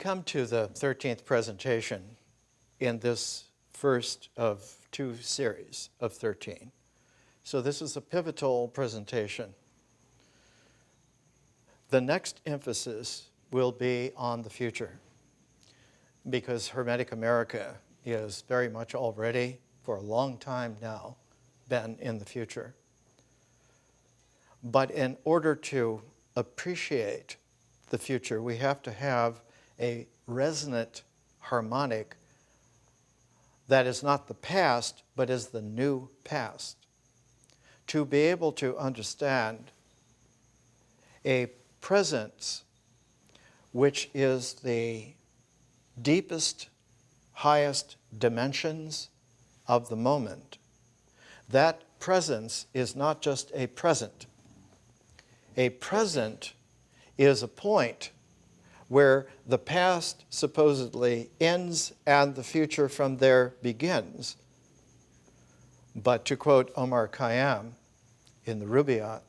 come to the 13th presentation in this first of two series of 13. So this is a pivotal presentation. The next emphasis will be on the future, because Hermetic America is very much already, for a long time now, been in the future. But in order to appreciate the future, we have to have a resonant harmonic that is not the past, but is the new past. To be able to understand a presence which is the deepest, highest dimensions of the moment, that presence is not just a present. A present is a point where the past supposedly ends and the future from there begins. But to quote Omar Khayyam in the Rubaiyat,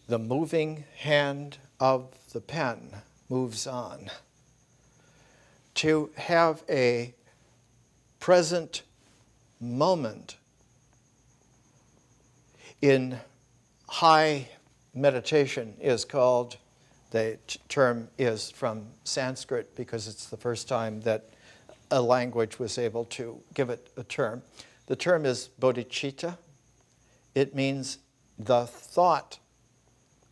the moving hand of the pen moves on. To have a present moment in high meditation is called, the term is from Sanskrit because it's the first time that a language was able to give it a term. The term is bodhicitta. It means the thought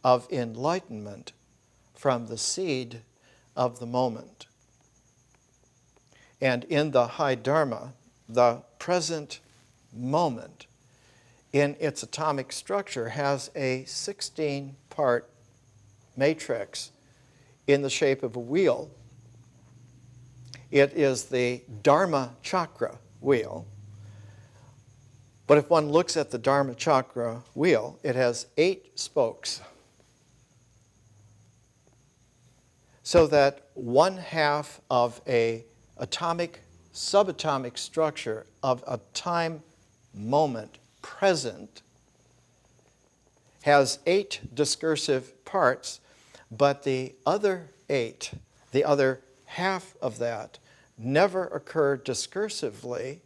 of enlightenment from the seed of the moment. And in the high Dharma, the present moment in its atomic structure has a 16-part matrix in the shape of a wheel. It is the Dharma chakra wheel. But if one looks at the Dharma chakra wheel, it has 8 spokes. So that 1/2 of a atomic, subatomic structure of a time moment present has 8 discursive parts, but the other 8, the other half of that, never occur discursively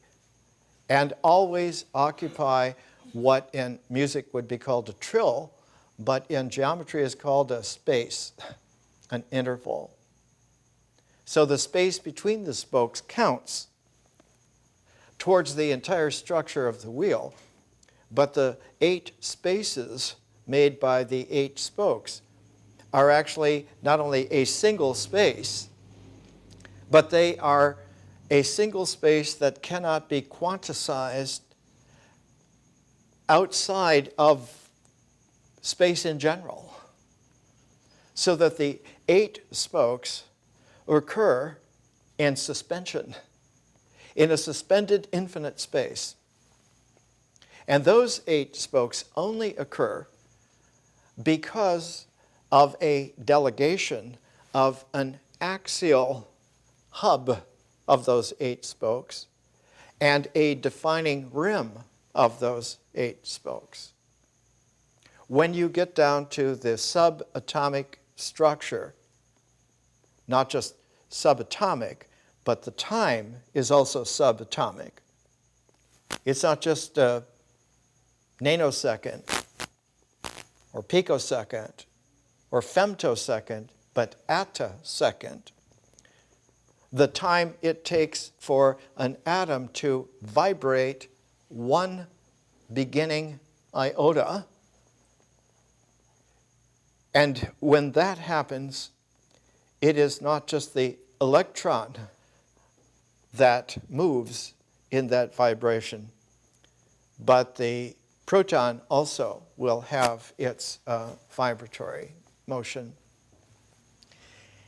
and always occupy what in music would be called a trill, but in geometry is called a space, an interval. So the space between the spokes counts towards the entire structure of the wheel, but the 8 spaces made by the 8 spokes are actually not only a single space, but they are a single space that cannot be quantized outside of space in general. So that the 8 spokes occur in suspension, in a suspended infinite space. And those 8 spokes only occur because of a delegation of an axial hub of those 8 spokes and a defining rim of those 8 spokes. When you get down to the subatomic structure, not just subatomic, but the time is also subatomic. It's not just a nanosecond or picosecond or femtosecond, but attasecond. The time it takes for an atom to vibrate 1 beginning iota. And when that happens, it is not just the electron that moves in that vibration, but the proton also will have its vibratory motion.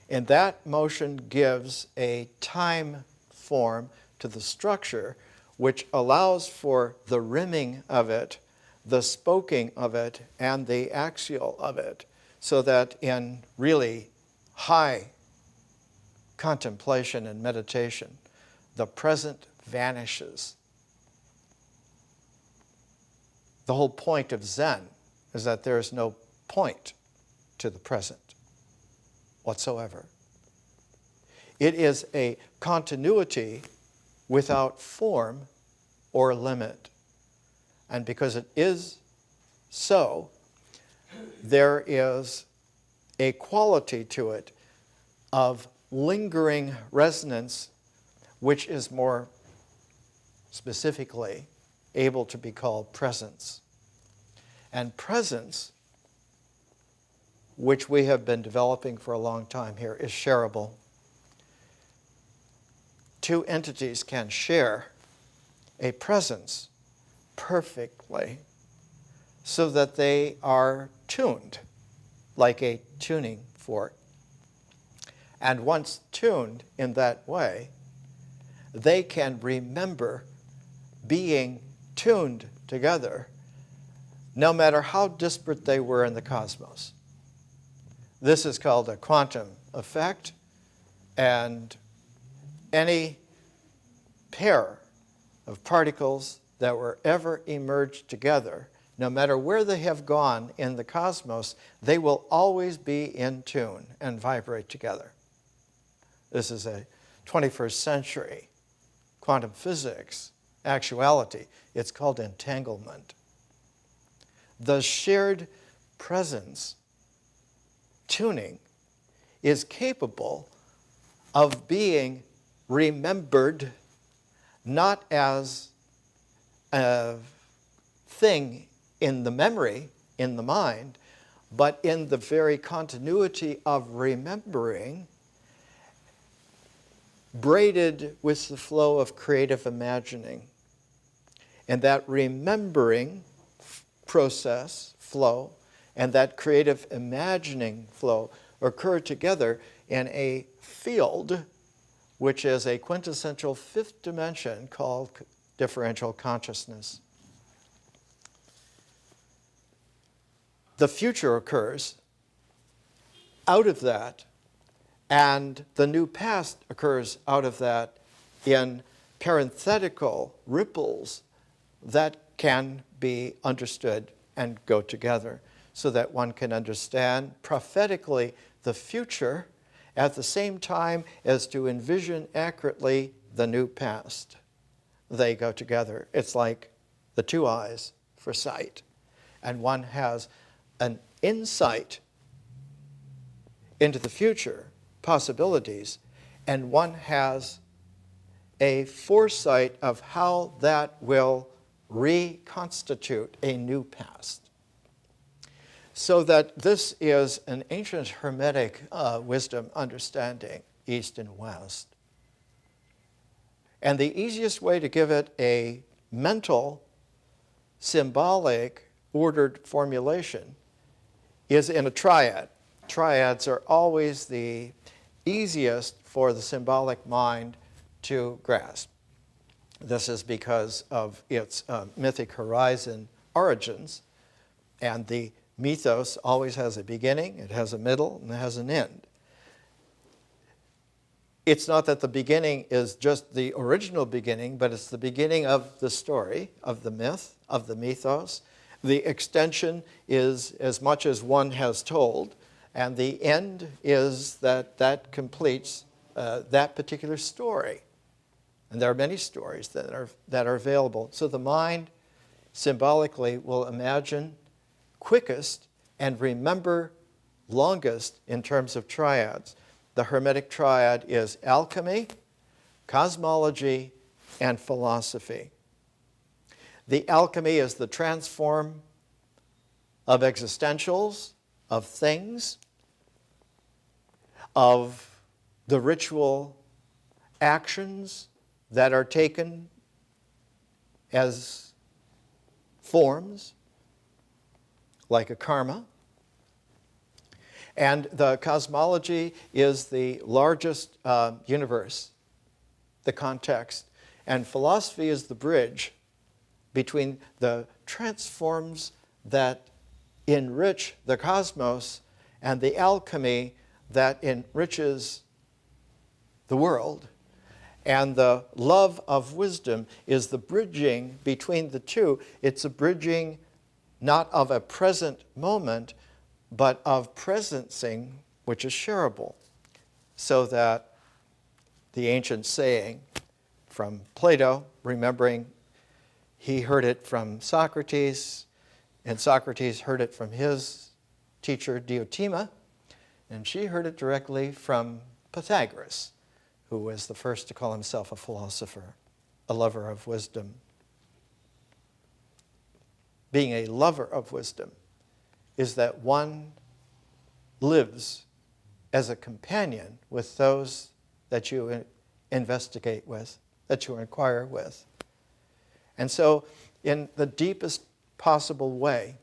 And that motion gives a time form to the structure which allows for the rimming of it, the spoking of it, and the axial of it, so that in really high contemplation and meditation, the present vanishes. The whole point of Zen is that there is no point to the present. whatsoever. It is a continuity without form or limit. And because it is so, there is a quality to it of lingering resonance, which is more specifically able to be called presence. And presence, which we have been developing for a long time here, is shareable. Two entities can share a presence perfectly so that they are tuned like a tuning fork. And once tuned in that way, they can remember being tuned together no matter how disparate they were in the cosmos. This is called a quantum effect, and any pair of particles that were ever emerged together, no matter where they have gone in the cosmos, they will always be in tune and vibrate together. This is a 21st century quantum physics actuality. It's called entanglement. The shared presence tuning is capable of being remembered not as a thing in the memory, in the mind, but in the very continuity of remembering, braided with the flow of creative imagining. And that remembering process, flow, and that creative imagining flow occur together in a field which is a quintessential fifth dimension called differential consciousness. The future occurs out of that, and the new past occurs out of that in parenthetical ripples that can be understood and go together so that one can understand prophetically the future at the same time as to envision accurately the new past. They go together. It's like the two eyes for sight. And one has an insight into the future possibilities, and one has a foresight of how that will reconstitute a new past. So that this is an ancient Hermetic wisdom understanding, East and West. And the easiest way to give it a mental, symbolic, ordered formulation is in a triad. Triads are always the easiest for the symbolic mind to grasp. This is because of its mythic horizon origins, and the mythos always has a beginning, it has a middle, and it has an end. It's not that the beginning is just the original beginning, but it's the beginning of the story, of the myth, of the mythos. The extension is as much as one has told, and the end is that completes that particular story. And there are many stories that are available. So the mind symbolically will imagine quickest and remember longest in terms of triads. The Hermetic triad is alchemy, cosmology, and philosophy. The alchemy is the transform of existentials, of things, of the ritual actions that are taken as forms, like a karma. And the cosmology is the largest universe, the context. And philosophy is the bridge between the transforms that enrich the cosmos and the alchemy that enriches the world. And the love of wisdom is the bridging between the two. It's a bridging not of a present moment, but of presencing which is shareable, so that the ancient saying from Plato, remembering he heard it from Socrates, and Socrates heard it from his teacher Diotima, and she heard it directly from Pythagoras, who was the first to call himself a philosopher, a lover of wisdom. Being a lover of wisdom is that one lives as a companion with those that you investigate with, that you inquire with. And so, in the deepest possible way,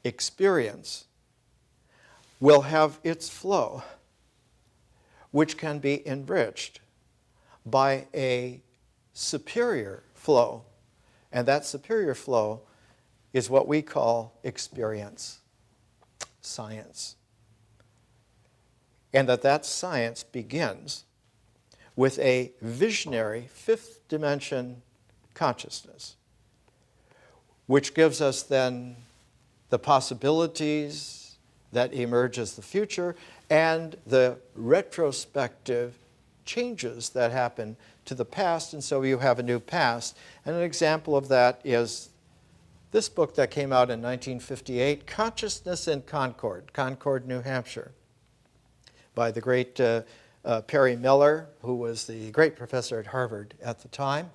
experience will have its flow, which can be enriched by a superior flow. And that superior flow is what we call experience, science. And that science begins with a visionary fifth dimension consciousness, which gives us then the possibilities that emerge as the future and the retrospective changes that happen to the past, and so you have a new past. And an example of that is this book that came out in 1958, Consciousness in Concord, New Hampshire, by the great Perry Miller, who was the great professor at Harvard at the time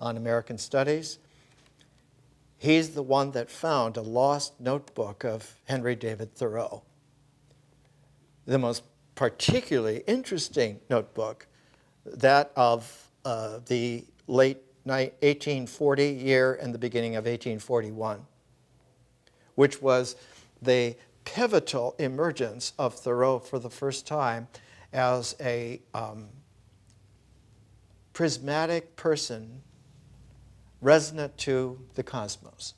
on American Studies. He's the one that found a lost notebook of Henry David Thoreau. The most particularly interesting notebook, that of the late 1840 year and the beginning of 1841, which was the pivotal emergence of Thoreau for the first time as a prismatic person resonant to the cosmos.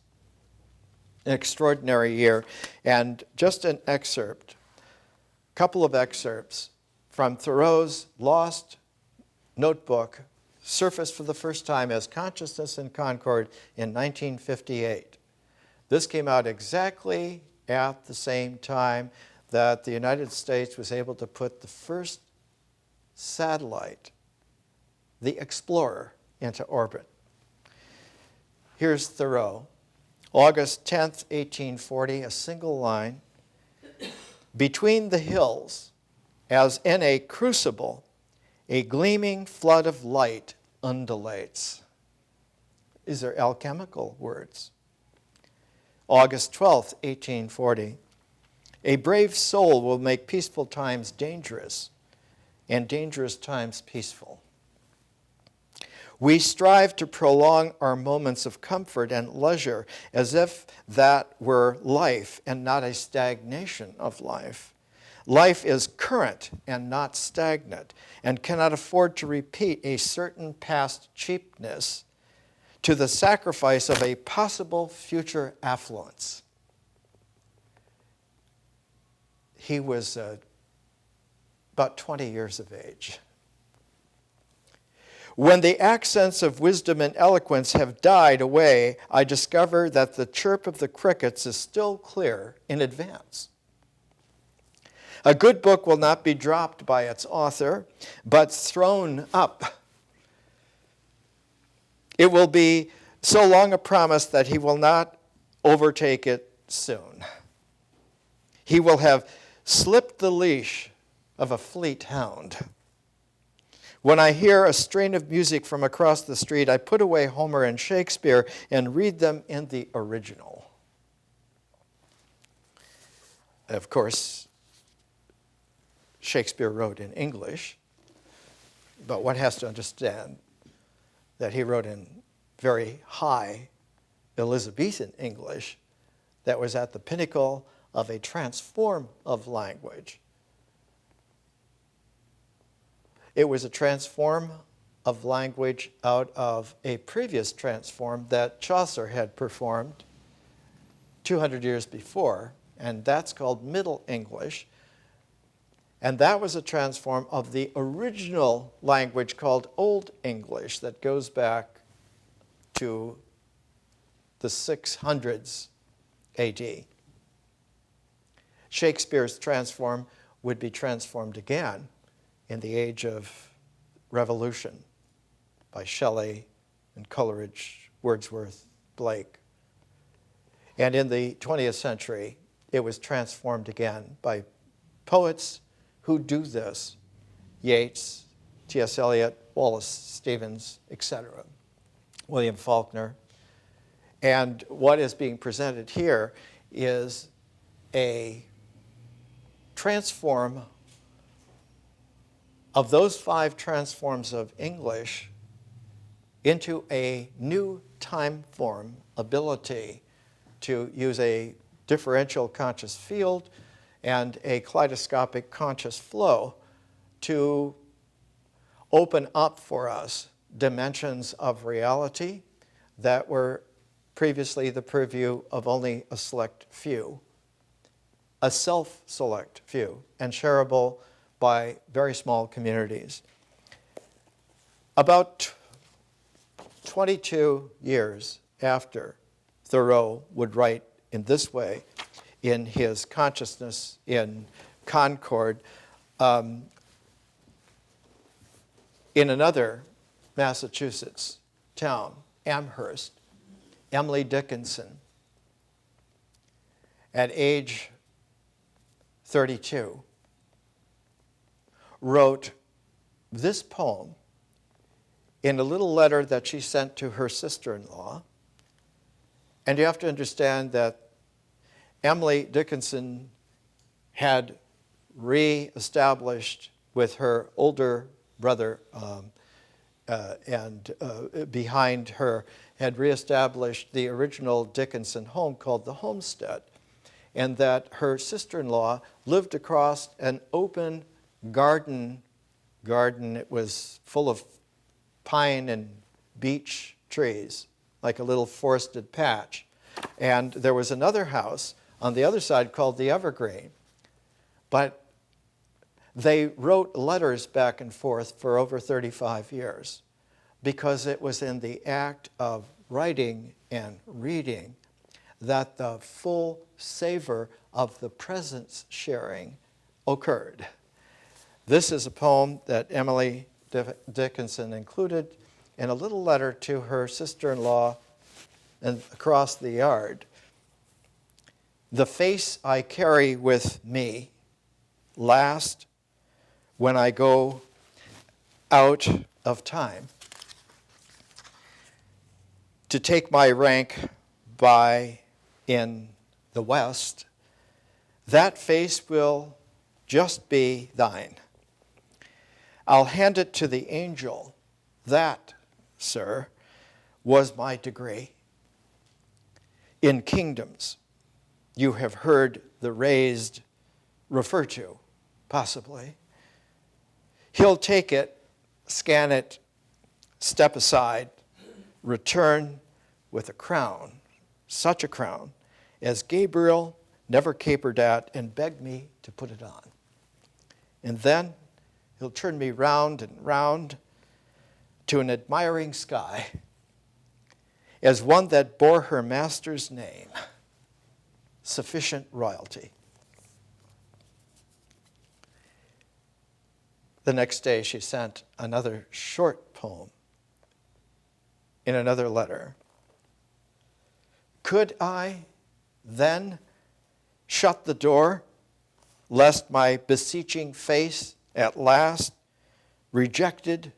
An extraordinary year. And just an excerpt, a couple of excerpts from Thoreau's lost notebook, surfaced for the first time as Consciousness in Concord in 1958. This came out exactly at the same time that the United States was able to put the first satellite, the Explorer, into orbit. Here's Thoreau, August 10th, 1840, a single line. Between the hills, as in a crucible, a gleaming flood of light undulates. These are alchemical words. August 12th, 1840. A brave soul will make peaceful times dangerous, and dangerous times peaceful. We strive to prolong our moments of comfort and leisure as if that were life and not a stagnation of life. Life is current and not stagnant, and cannot afford to repeat a certain past cheapness to the sacrifice of a possible future affluence. He was about 20 years of age. When the accents of wisdom and eloquence have died away, I discover that the chirp of the crickets is still clear in advance. A good book will not be dropped by its author, but thrown up. It will be so long a promise that he will not overtake it soon. He will have slipped the leash of a fleet hound. When I hear a strain of music from across the street, I put away Homer and Shakespeare and read them in the original. Of course, Shakespeare wrote in English, but one has to understand that he wrote in very high Elizabethan English that was at the pinnacle of a transform of language. It was a transform of language out of a previous transform that Chaucer had performed 200 years before, and that's called Middle English. And that was a transform of the original language called Old English that goes back to the 600s AD. Shakespeare's transform would be transformed again in the Age of Revolution by Shelley and Coleridge, Wordsworth, Blake. And in the 20th century, it was transformed again by poets who do this: Yeats, T.S. Eliot, Wallace Stevens, etc., William Faulkner. And what is being presented here is a transform of those 5 transforms of English into a new time form ability to use a differential conscious field and a kaleidoscopic conscious flow to open up for us dimensions of reality that were previously the purview of only a select few, a self-select few, and shareable by very small communities. About 22 years after Thoreau would write in this way in his Consciousness in Concord, in another Massachusetts town, Amherst, Emily Dickinson, at age 32, wrote this poem in a little letter that she sent to her sister-in-law. And you have to understand that Emily Dickinson had re-established with her older brother and behind her had reestablished the original Dickinson home called the Homestead, and that her sister-in-law lived across an open garden. It was full of pine and beech trees, like a little forested patch. And there was another house on the other side called the Evergreen. But they wrote letters back and forth for over 35 years because it was in the act of writing and reading that the full savor of the presence sharing occurred. This is a poem that Emily Dickinson included in a little letter to her sister-in-law and across the yard. The face I carry with me last when I go out of time to take my rank by in the West, that face will just be thine. I'll hand it to the angel. That, sir, was my degree. In kingdoms, you have heard the raised refer to, possibly. He'll take it, scan it, step aside, return with a crown, such a crown as Gabriel never capered at, and beg me to put it on. And then he'll turn me round and round to an admiring sky as one that bore her master's name, sufficient royalty. The next day she sent another short poem in another letter. Could I then shut the door, lest my beseeching face at last rejected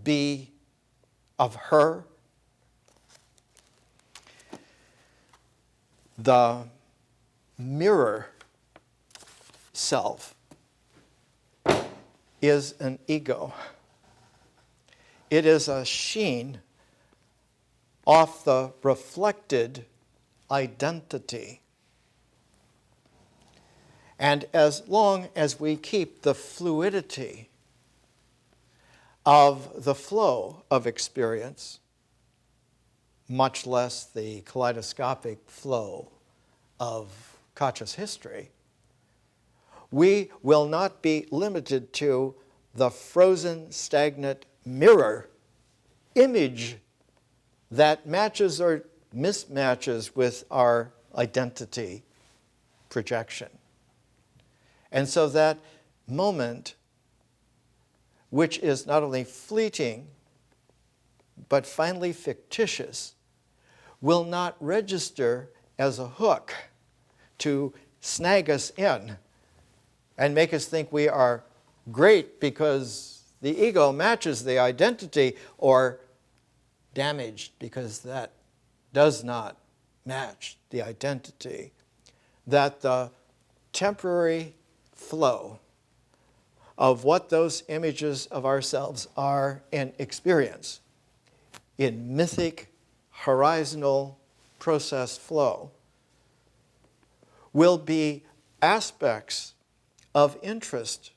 be of her? The mirror self is an ego. It is a sheen off the reflected identity. And as long as we keep the fluidity of the flow of experience, much less the kaleidoscopic flow of conscious history, we will not be limited to the frozen, stagnant mirror image that matches or mismatches with our identity projection. And so that moment, which is not only fleeting, but finally fictitious, will not register as a hook to snag us in and make us think we are great because the ego matches the identity, or damaged because that does not match the identity. That the temporary flow of what those images of ourselves are in experience, in mythic, horizontal process flow, will be aspects of interest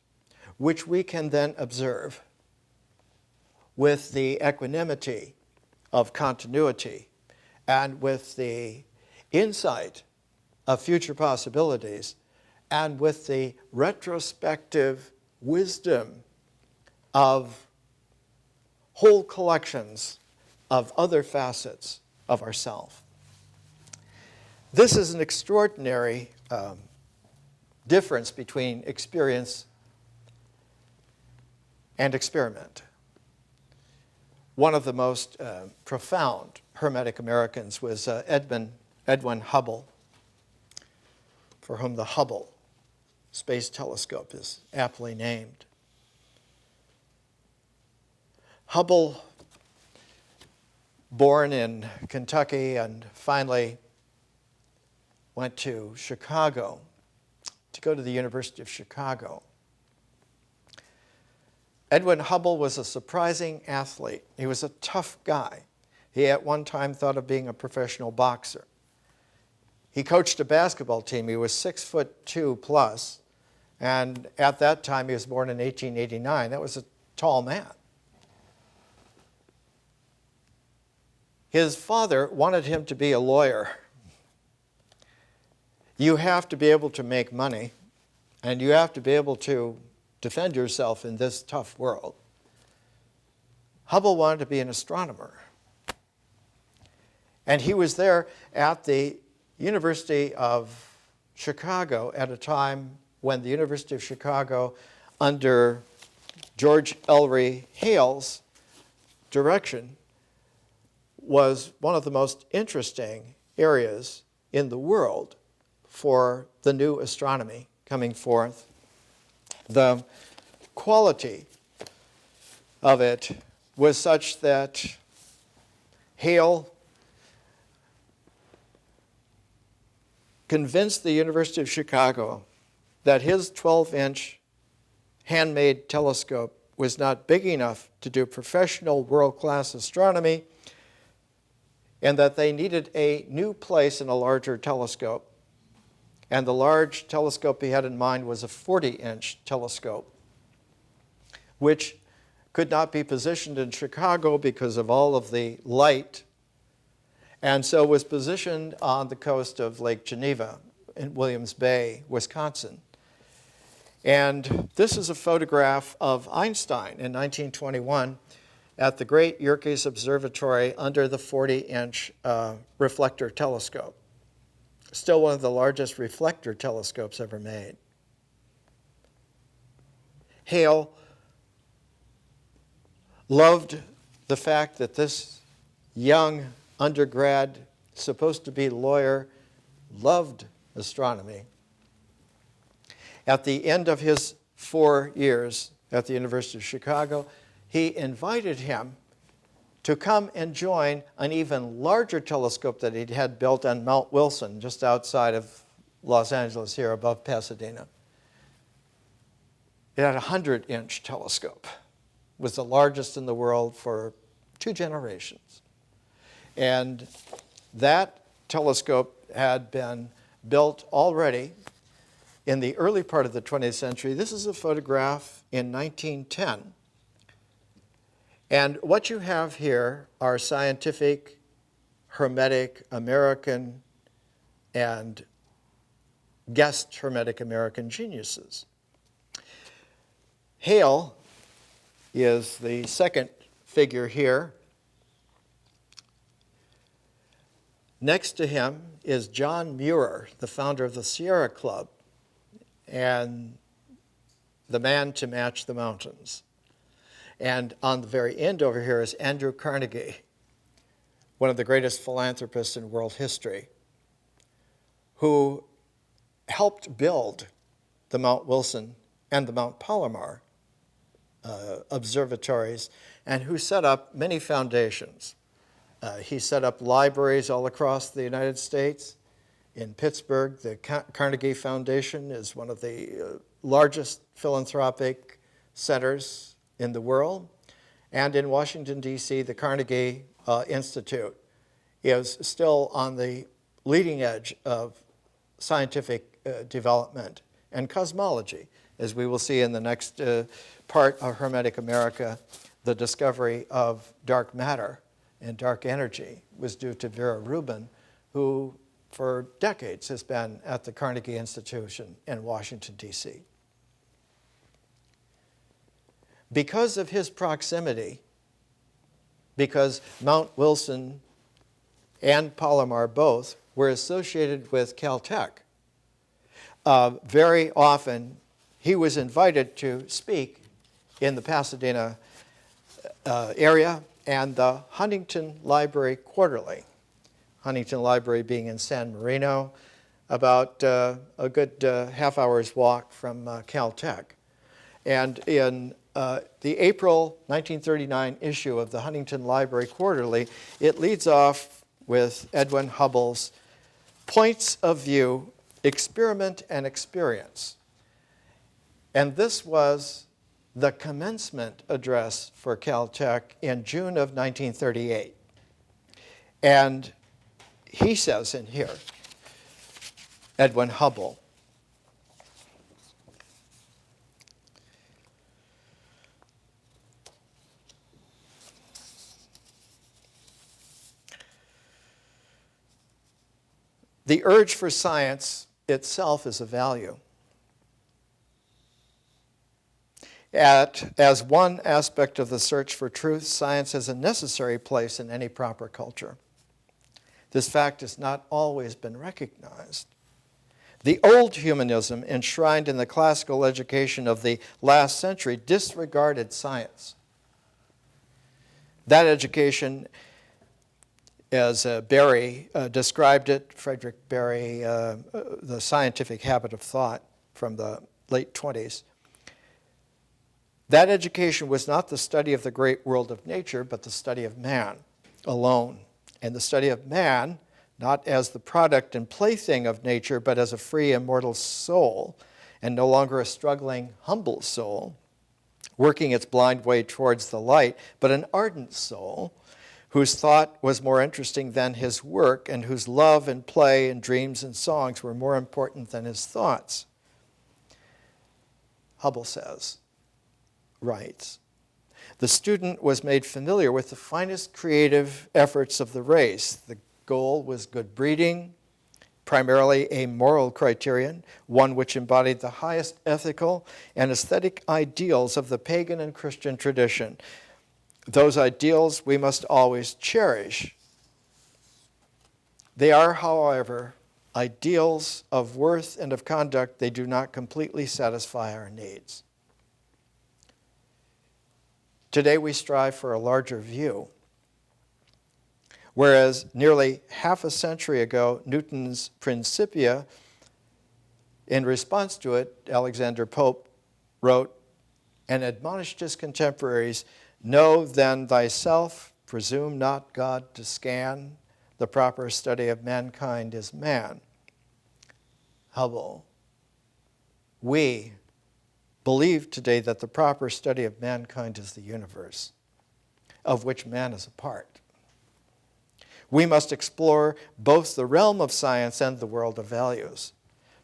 which we can then observe with the equanimity of continuity and with the insight of future possibilities and with the retrospective wisdom of whole collections of other facets of ourself. This is an extraordinary difference between experience and experiment. One of the most profound Hermetic Americans was Edwin Hubble, for whom the Hubble Space Telescope is aptly named. Hubble, born in Kentucky and finally went to Chicago to go to the University of Chicago. Edwin Hubble was a surprising athlete. He was a tough guy. He at one time thought of being a professional boxer. He coached a basketball team. He was 6'2" plus, and at that time, he was born in 1889. That was a tall man. His father wanted him to be a lawyer. You have to be able to make money, and you have to be able to defend yourself in this tough world. Hubble wanted to be an astronomer. And he was there at the University of Chicago at a time when the University of Chicago, under George Ellery Hale's direction, was one of the most interesting areas in the world for the new astronomy coming forth. The quality of it was such that Hale convinced the University of Chicago that his 12-inch handmade telescope was not big enough to do professional world-class astronomy, and that they needed a new place in a larger telescope. And the large telescope he had in mind was a 40-inch telescope, which could not be positioned in Chicago because of all of the light, and so was positioned on the coast of Lake Geneva in Williams Bay, Wisconsin. And this is a photograph of Einstein in 1921 at the Great Yerkes Observatory under the 40-inch reflector telescope. Still one of the largest reflector telescopes ever made. Hale loved the fact that this young undergrad, supposed to be lawyer, loved astronomy. At the end of his 4 years at the University of Chicago, he invited him to come and join an even larger telescope that he'd had built on Mount Wilson, just outside of Los Angeles here, above Pasadena. It had a 100-inch telescope. It was the largest in the world for 2 generations. And that telescope had been built already in the early part of the 20th century. This is a photograph in 1910. And what you have here are scientific, Hermetic American, and guest Hermetic American geniuses. Hale is the second figure here. Next to him is John Muir, the founder of the Sierra Club. And the man to match the mountains. And on the very end over here is Andrew Carnegie, one of the greatest philanthropists in world history, who helped build the Mount Wilson and the Mount Palomar observatories, and who set up many foundations. He set up libraries all across the United States. In Pittsburgh, the Carnegie Foundation is one of the largest philanthropic centers in the world. And in Washington, D.C., the Carnegie Institute is still on the leading edge of scientific development and cosmology. As we will see in the next part of Hermetic America, the discovery of dark matter and dark energy was due to Vera Rubin, who for decades has been at the Carnegie Institution in Washington, D.C. Because of his proximity, because Mount Wilson and Palomar both were associated with Caltech, very often he was invited to speak in the Pasadena area and the Huntington Library Quarterly. Huntington Library being in San Marino, about a good half hour's walk from Caltech. And in the April 1939 issue of the Huntington Library Quarterly, it leads off with Edwin Hubble's Points of View, Experiment and Experience. And this was the commencement address for Caltech in June of 1938. And he says in here, Edwin Hubble, the urge for science itself is a value. As one aspect of the search for truth, science has a necessary place in any proper culture. This fact has not always been recognized. The old humanism enshrined in the classical education of the last century disregarded science. That education, as Berry described it, Frederick Berry, The Scientific Habit of Thought from the late 20s, that education was not the study of the great world of nature, but the study of man alone. And the study of man, not as the product and plaything of nature, but as a free, immortal soul, and no longer a struggling, humble soul, working its blind way towards the light, but an ardent soul, whose thought was more interesting than his work, and whose love and play and dreams and songs were more important than his thoughts. Hubble writes, the student was made familiar with the finest creative efforts of the race. The goal was good breeding, primarily a moral criterion, one which embodied the highest ethical and aesthetic ideals of the pagan and Christian tradition. Those ideals we must always cherish. They are, however, ideals of worth and of conduct. They do not completely satisfy our needs. Today we strive for a larger view, whereas nearly half a century ago, Newton's Principia, in response to it, Alexander Pope wrote and admonished his contemporaries, know then thyself, presume not God to scan, the proper study of mankind is man. Hubble, we believe today that the proper study of mankind is the universe, of which man is a part. We must explore both the realm of science and the world of values,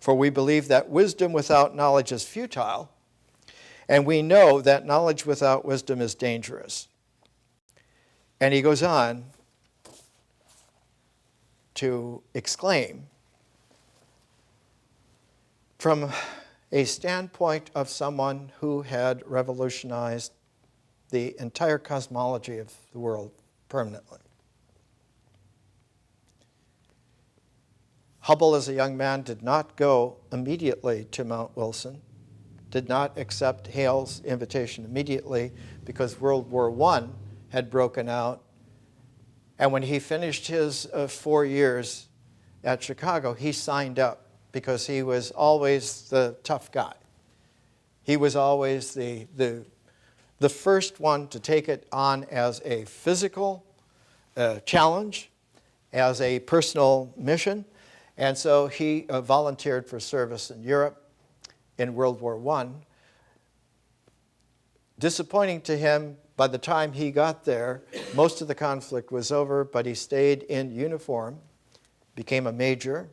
for we believe that wisdom without knowledge is futile, and we know that knowledge without wisdom is dangerous. And he goes on to exclaim, from a standpoint of someone who had revolutionized the entire cosmology of the world permanently. Hubble, as a young man, did not go immediately to Mount Wilson did not accept Hale's invitation immediately because World War I had broken out. And when he finished his 4 years at Chicago, he signed up because he was always the tough guy. He was always the first one to take it on as a physical challenge, as a personal mission. And so he volunteered for service in Europe in World War I. Disappointing to him, by the time he got there, most of the conflict was over, but he stayed in uniform, became a major,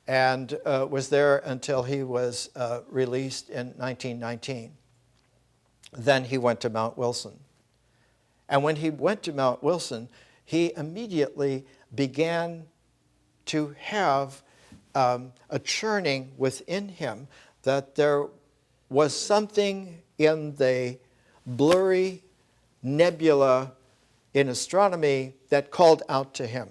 and was there until he was released in 1919. Then he went to Mount Wilson. And when he went to Mount Wilson, he immediately began to have a churning within him that there was something in the blurry nebula in astronomy that called out to him.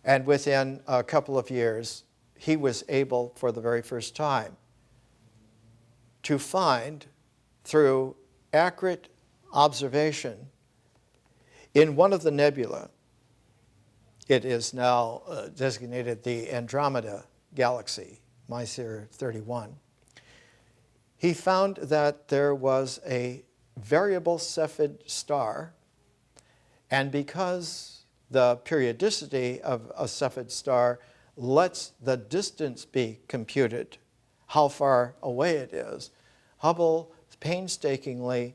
And within a couple of years, he was able, for the very first time, to find, through accurate observation, in one of the nebula, it is now designated the Andromeda galaxy, Messier 31, he found that there was a variable Cepheid star, and because the periodicity of a Cepheid star lets the distance be computed, how far away it is, Hubble painstakingly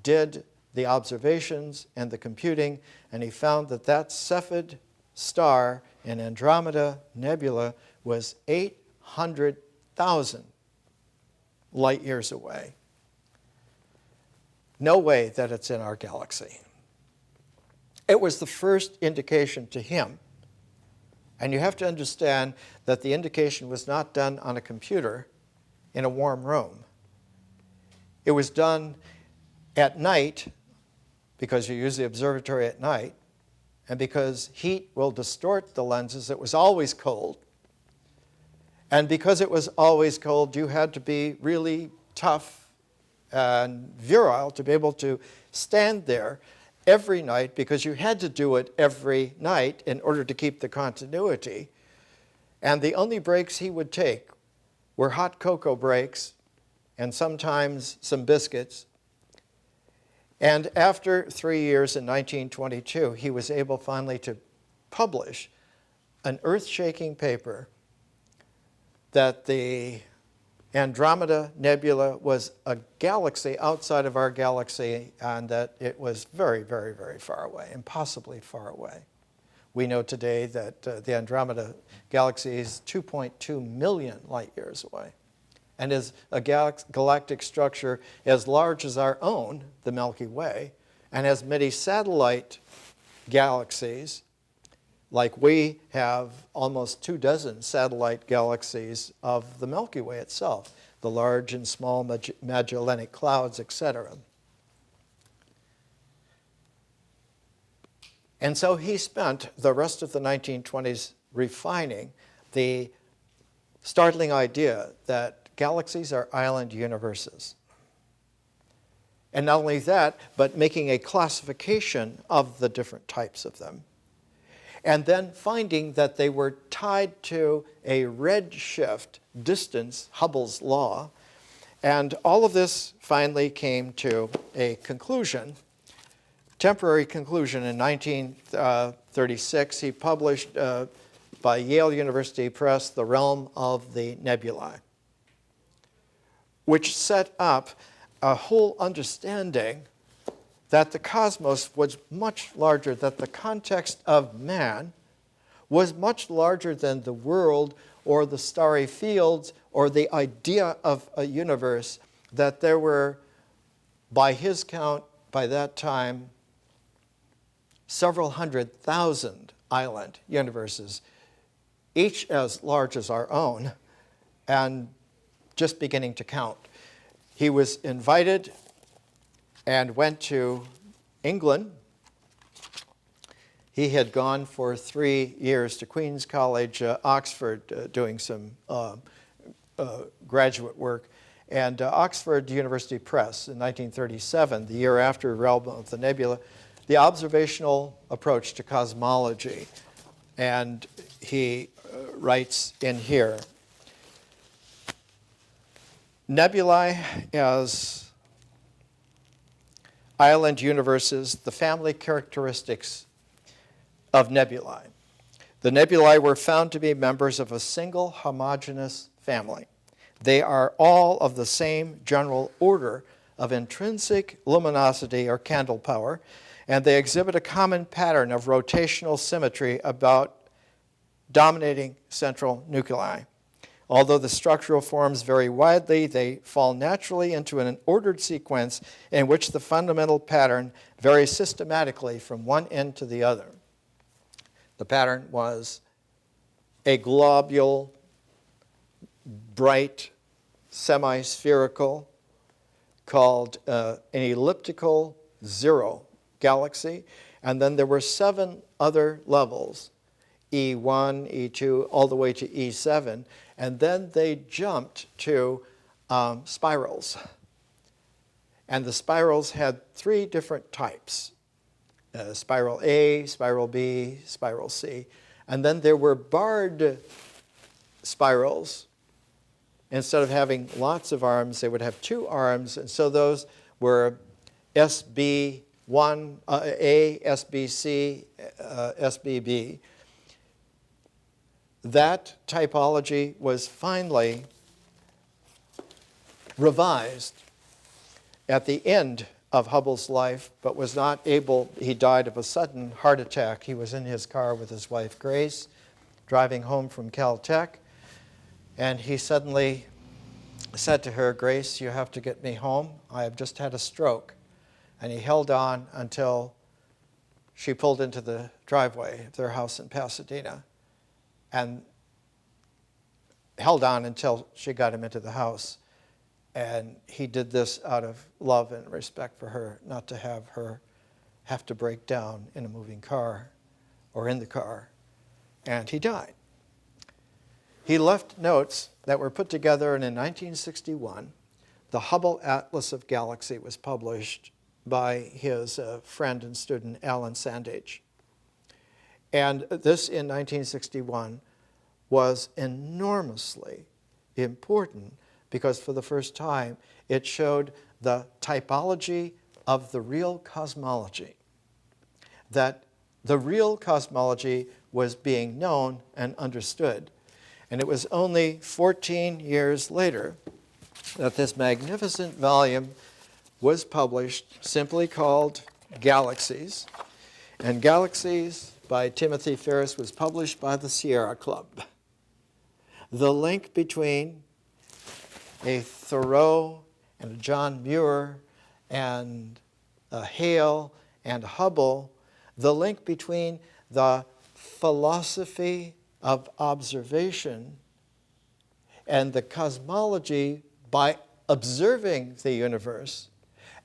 did the observations and the computing, and he found that that Cepheid star in Andromeda Nebula was 800,000 light years away. No way that it's in our galaxy. It was the first indication to him. And you have to understand that the indication was not done on a computer in a warm room. It was done at night, because you use the observatory at night, and because heat will distort the lenses. It was always cold. And because it was always cold, you had to be really tough and virile to be able to stand there every night, because you had to do it every night in order to keep the continuity. And the only breaks he would take were hot cocoa breaks and sometimes some biscuits. And after 3 years in 1922, he was able finally to publish an earth-shaking paper that the Andromeda Nebula was a galaxy outside of our galaxy, and that it was very, very, very far away, impossibly far away. We know today that the Andromeda galaxy is 2.2 million light years away, and is a galactic structure as large as our own, the Milky Way, and has many satellite galaxies. Like we have almost 24 satellite galaxies of the Milky Way itself, the large and small Magellanic Clouds, etc. And so he spent the rest of the 1920s refining the startling idea that galaxies are island universes. And not only that, but making a classification of the different types of them. And then finding that they were tied to a redshift distance, Hubble's law. And all of this finally came to a conclusion, temporary conclusion. In 1936, he published by Yale University Press, The Realm of the Nebulae, which set up a whole understanding that the cosmos was much larger, that the context of man was much larger than the world or the starry fields or the idea of a universe, that there were, by his count, by that time, several 100,000 island universes, each as large as our own, and just beginning to count. He was invited and went to England. He had gone for 3 years to Queen's College, Oxford, doing some graduate work. And Oxford University Press in 1937, the year after Realm of the Nebula, the observational approach to cosmology. And he writes in here, nebulae as island universes, the family characteristics of nebulae. The nebulae were found to be members of a single homogeneous family. They are all of the same general order of intrinsic luminosity or candle power, and they exhibit a common pattern of rotational symmetry about dominating central nuclei. Although the structural forms vary widely, they fall naturally into an ordered sequence in which the fundamental pattern varies systematically from one end to the other. The pattern was a globule, bright, semi-spherical, called an elliptical zero galaxy. And then there were 7 other levels, E1, E2, all the way to E7. And then they jumped to spirals. And the spirals had 3 different types. Spiral A, spiral B, spiral C. And then there were barred spirals. Instead of having lots of arms, they would have 2 arms. And so those were SB1A, SBC, SBB. That typology was finally revised at the end of Hubble's life, but was not able, he died of a sudden heart attack. He was in his car with his wife, Grace, driving home from Caltech, and he suddenly said to her, Grace, you have to get me home. I have just had a stroke. And he held on until she pulled into the driveway of their house in Pasadena, and held on until she got him into the house. And he did this out of love and respect for her, not to have her have to break down in a moving car or in the car. And he died. He left notes that were put together, and in 1961, the Hubble Atlas of Galaxy was published by his friend and student, Alan Sandage. And this, in 1961, was enormously important because for the first time, it showed the typology of the real cosmology, that the real cosmology was being known and understood. And it was only 14 years later that this magnificent volume was published, simply called Galaxies. And Galaxies by Timothy Ferris was published by the Sierra Club. The link between a Thoreau and a John Muir and a Hale and Hubble, the link between the philosophy of observation and the cosmology by observing the universe,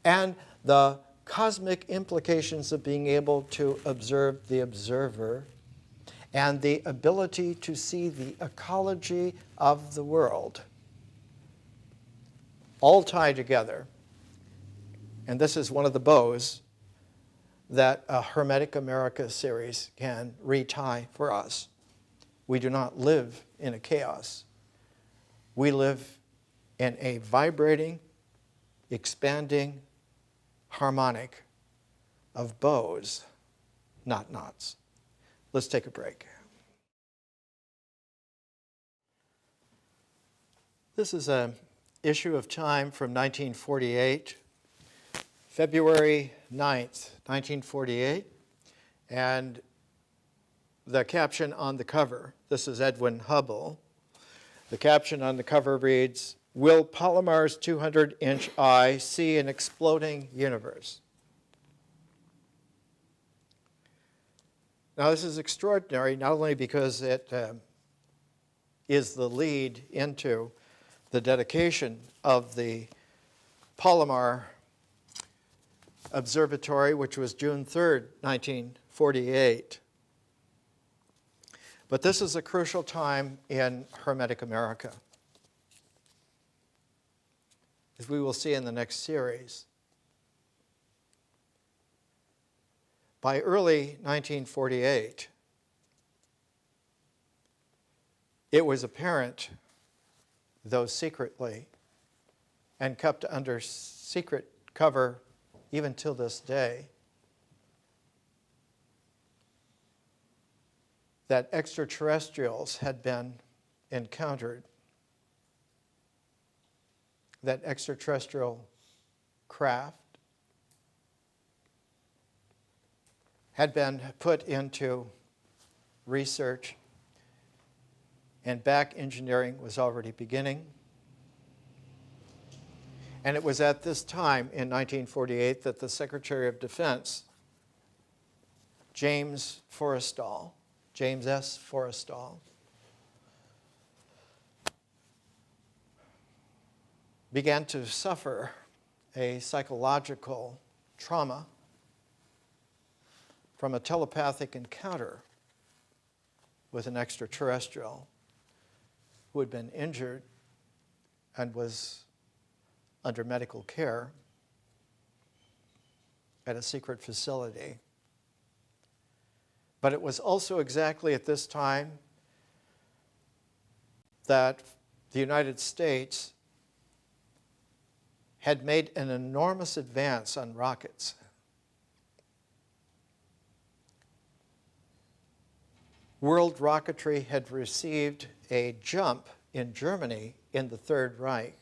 and the cosmic implications of being able to observe the observer, and the ability to see the ecology of the world, all tie together. And this is one of the bows that a Hermetic America series can retie for us. We do not live in a chaos. We live in a vibrating, expanding harmonic of bows, not knots. Let's take a break. This is an issue of Time from 1948, February 9th, 1948, and the caption on the cover, this is Edwin Hubble. The caption on the cover reads, "Will Palomar's 200-inch eye see an exploding universe?" Now, this is extraordinary, not only because it is the lead into the dedication of the Palomar Observatory, which was June 3rd, 1948. But this is a crucial time in Hermetic America. as we will see in the next series. By early 1948, it was apparent, though secretly, and kept under secret cover even till this day, that extraterrestrials had been encountered, that extraterrestrial craft had been put into research, and back engineering was already beginning. And it was at this time in 1948 that the Secretary of Defense, James S. Forrestal, began to suffer a psychological trauma from a telepathic encounter with an extraterrestrial who had been injured and was under medical care at a secret facility. But it was also exactly at this time that the United States had made an enormous advance on rockets. World rocketry had received a jump in Germany in the Third Reich.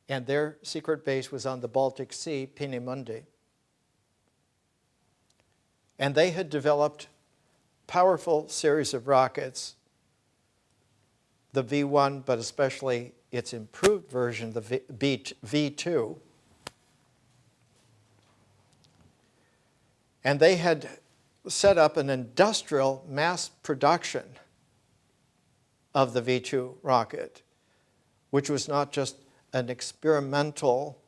And their secret base was on the Baltic Sea, Peenemünde. And they had developed powerful series of rockets, the V1, but especially its improved version, the V2. And they had set up an industrial mass production of the V2 rocket, which was not just an experimental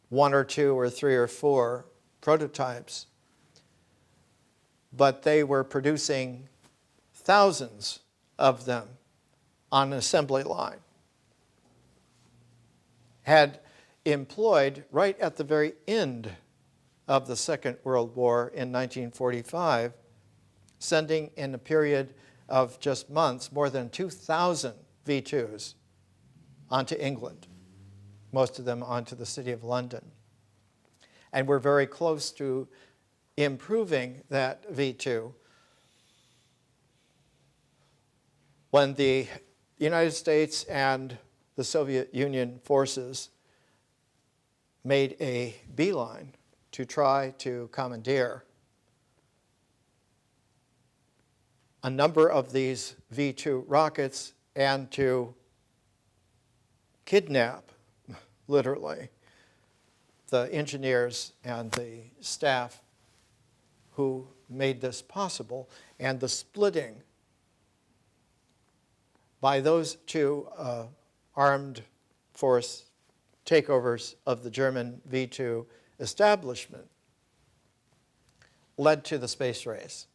1 or 2 or 3 or 4 prototypes, but they were producing thousands of them on an assembly line. Had employed right at the very end of the Second World War in 1945, sending in a period of just months more than 2,000 V2s onto England, most of them onto the City of London. And we're very close to improving that V2 when the United States and the Soviet Union forces made a beeline to try to commandeer a number of these V2 rockets and to kidnap, literally, the engineers and the staff who made this possible, and the splitting by those two armed force takeovers of the German V2 establishment led to the space race.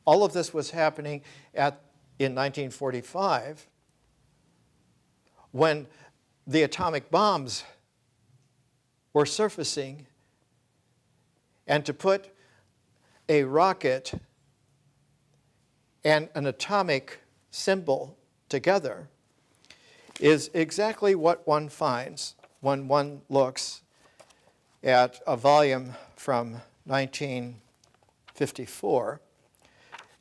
All of this was happening in 1945 when the atomic bombs were surfacing, and to put a rocket and an atomic symbol together is exactly what one finds when one looks at a volume from 1954,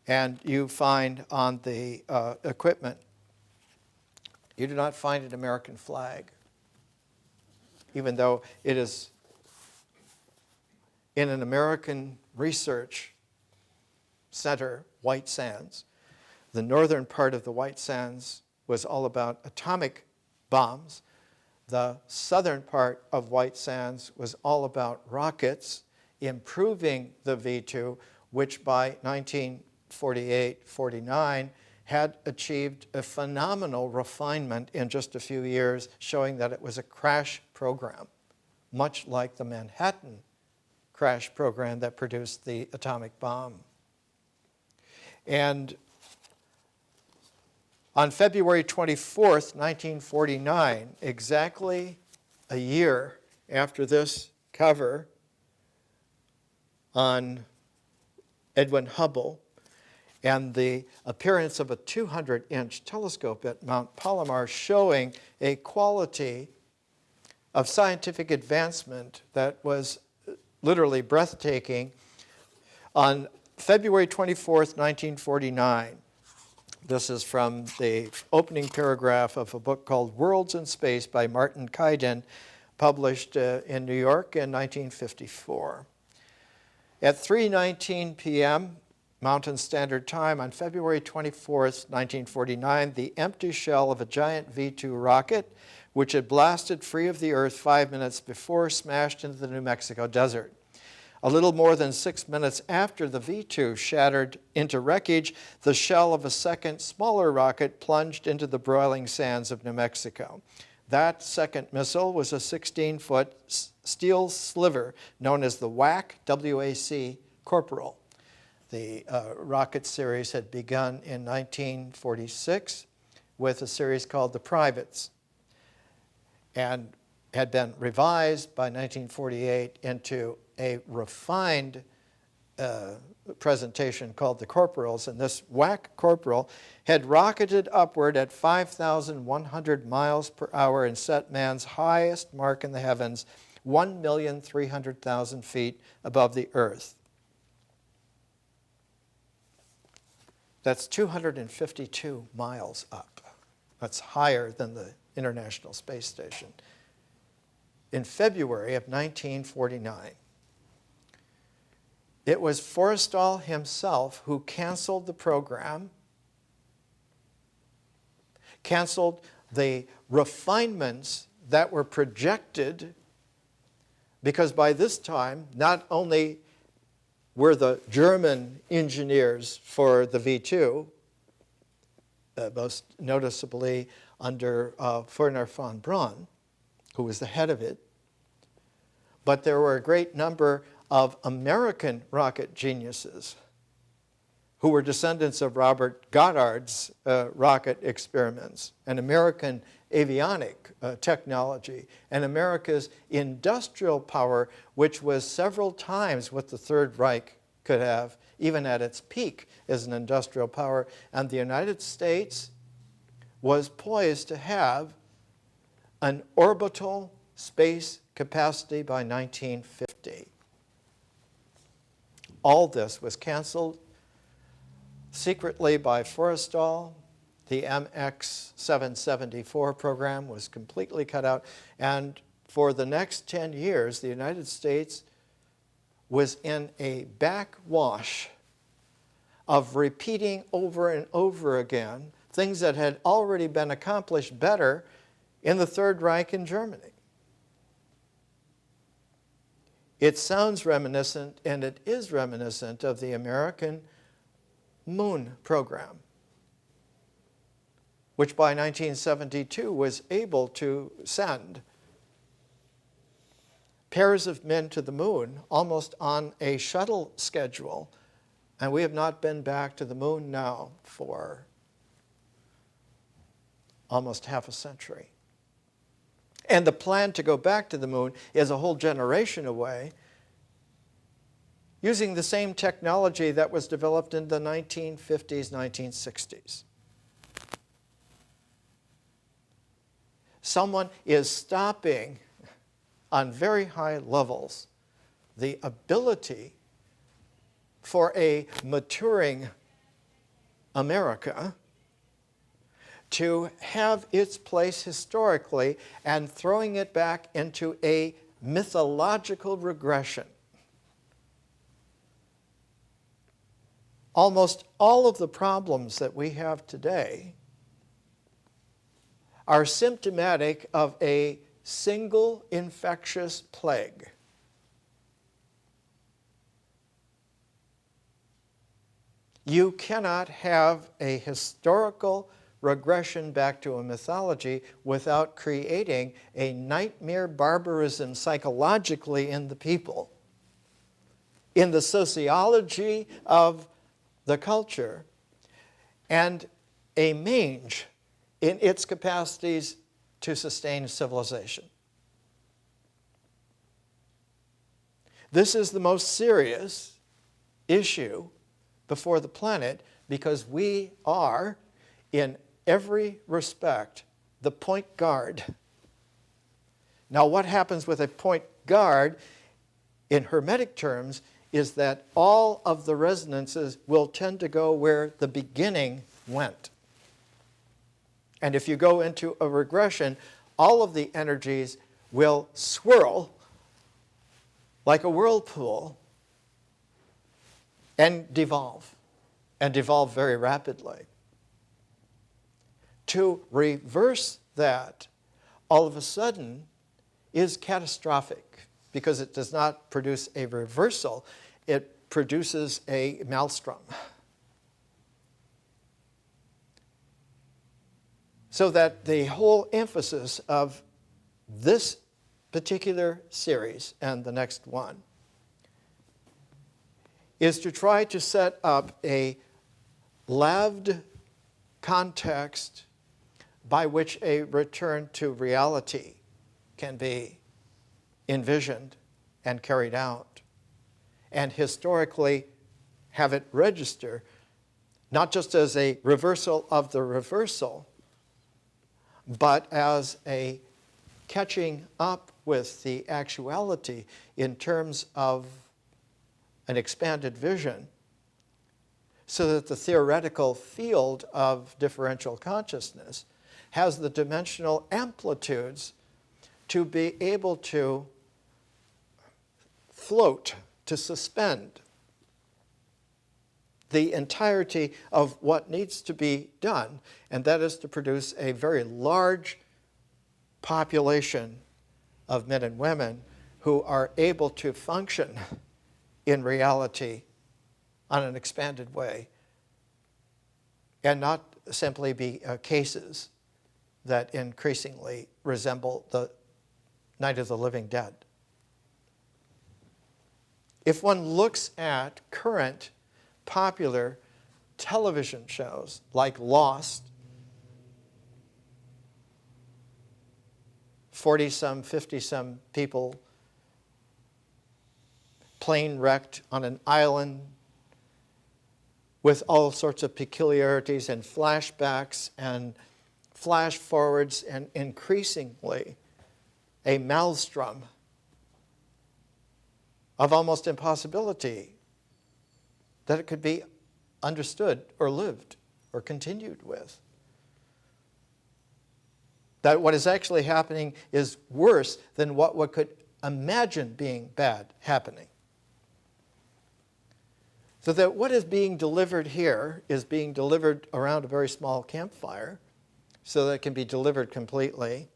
and you find on the equipment, you do not find an American flag, even though it is in an American research center, White Sands. The northern part of the White Sands was all about atomic bombs. The southern part of White Sands was all about rockets, improving the V2, which by 1948-49 had achieved a phenomenal refinement in just a few years, showing that it was a crash program, much like the Manhattan crash program that produced the atomic bomb. And On February 24th, 1949, exactly a year after this cover on Edwin Hubble and the appearance of a 200-inch telescope at Mount Palomar showing a quality of scientific advancement that was literally breathtaking. On February 24th, 1949, this is from the opening paragraph of a book called Worlds in Space by Martin Kaiden, published in New York in 1954. At 3:19 p.m. Mountain Standard Time on February 24th, 1949, the empty shell of a giant V-2 rocket, which had blasted free of the Earth 5 minutes before, smashed into the New Mexico desert. A little more than 6 minutes after the V-2 shattered into wreckage, the shell of a second, smaller rocket plunged into the broiling sands of New Mexico. That second missile was a 16-foot steel sliver known as the WAC, W-A-C, Corporal. The rocket series had begun in 1946 with a series called the Privates and had been revised by 1948 into a refined presentation called the Corporals, and this WAC Corporal had rocketed upward at 5,100 miles per hour and set man's highest mark in the heavens, 1,300,000 feet above the Earth. That's 252 miles up. That's higher than the International Space Station. In February of 1949, it was Forrestal himself who canceled the program, canceled the refinements that were projected, because by this time, not only were the German engineers for the V-2, most noticeably under Werner von Braun, who was the head of it, but there were a great number of American rocket geniuses who were descendants of Robert Goddard's rocket experiments, and American avionic technology, and America's industrial power, which was several times what the Third Reich could have, even at its peak as an industrial power. And the United States was poised to have an orbital space capacity by 1950. All this was canceled secretly by Forrestal. The MX-774 program was completely cut out. And for the next 10 years, the United States was in a backwash of repeating over and over again things that had already been accomplished better in the Third Reich in Germany. It sounds reminiscent, and it is reminiscent, of the American moon program, which by 1972 was able to send pairs of men to the moon almost on a shuttle schedule. And we have not been back to the moon now for almost half a century. And the plan to go back to the moon is a whole generation away, using the same technology that was developed in the 1950s, 1960s. Someone is stopping on very high levels the ability for a maturing America to have its place historically and throwing it back into a mythological regression. Almost all of the problems that we have today are symptomatic of a single infectious plague. You cannot have a historical regression back to a mythology without creating a nightmare barbarism psychologically in the people, in the sociology of the culture, and a mange in its capacities to sustain civilization. This is the most serious issue before the planet because we are, in every respect, the point guard. Now, what happens with a point guard in Hermetic terms is that all of the resonances will tend to go where the beginning went. And if you go into a regression, all of the energies will swirl like a whirlpool and devolve very rapidly. To reverse that, all of a sudden, is catastrophic because it does not produce a reversal, it produces a maelstrom. So that the whole emphasis of this particular series and the next one is to try to set up a laved context by which a return to reality can be envisioned and carried out, and historically have it register, not just as a reversal of the reversal, but as a catching up with the actuality in terms of an expanded vision, so that the theoretical field of differential consciousness has the dimensional amplitudes to be able to float, to suspend the entirety of what needs to be done, and that is to produce a very large population of men and women who are able to function in reality on an expanded way and not simply be cases that increasingly resemble the Night of the Living Dead. If one looks at current popular television shows like Lost, 40-some, 50-some people, plane wrecked on an island with all sorts of peculiarities and flashbacks and flash forwards, and increasingly a maelstrom of almost impossibility that it could be understood or lived or continued with. That what is actually happening is worse than what one could imagine being bad happening. So that what is being delivered here is being delivered around a very small campfire so that it can be delivered completely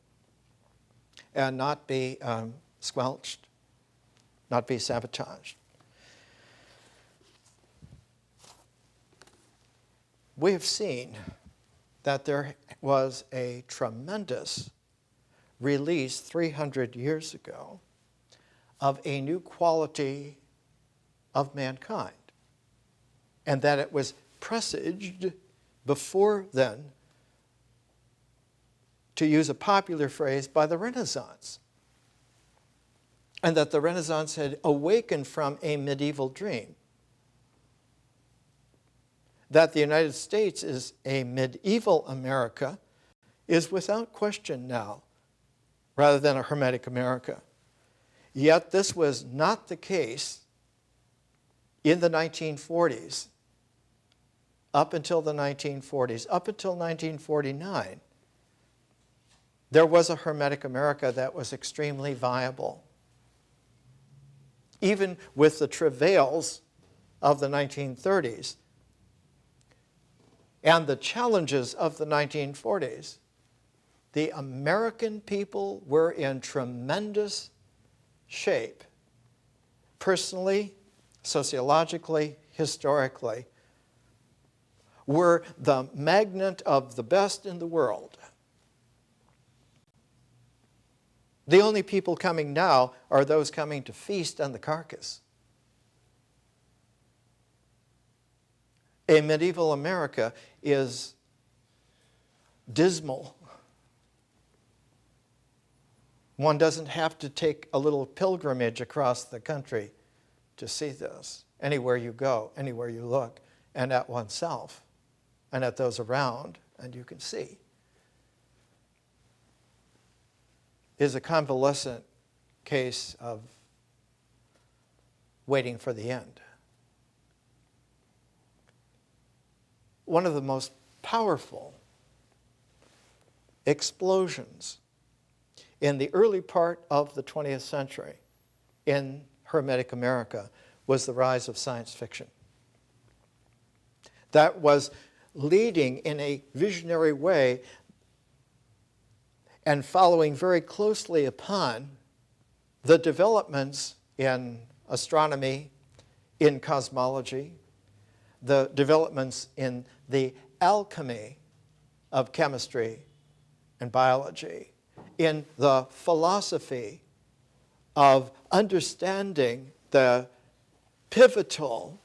and not be squelched, not be sabotaged. We have seen that there was a tremendous release 300 years ago of a new quality of mankind, and that it was presaged before then, to use a popular phrase, by the Renaissance, and that the Renaissance had awakened from a medieval dream. That the United States is a medieval America is without question now, rather than a Hermetic America. Yet this was not the case in the 1940s, up until the 1940s, up until 1949. There was a Hermetic America that was extremely viable. Even with the travails of the 1930s and the challenges of the 1940s, the American people were in tremendous shape, personally, sociologically, historically, were the magnet of the best in the world. The only people coming now are those coming to feast on the carcass. A medieval America is dismal. One doesn't have to take a little pilgrimage across the country to see this. Anywhere you go, anywhere you look, and at oneself, and at those around, and you can see, is a convalescent case of waiting for the end. One of the most powerful explosions in the early part of the 20th century in Hermetic America was the rise of science fiction. That was leading in a visionary way and following very closely upon the developments in astronomy, in cosmology, the developments in the alchemy of chemistry and biology, in the philosophy of understanding the pivotal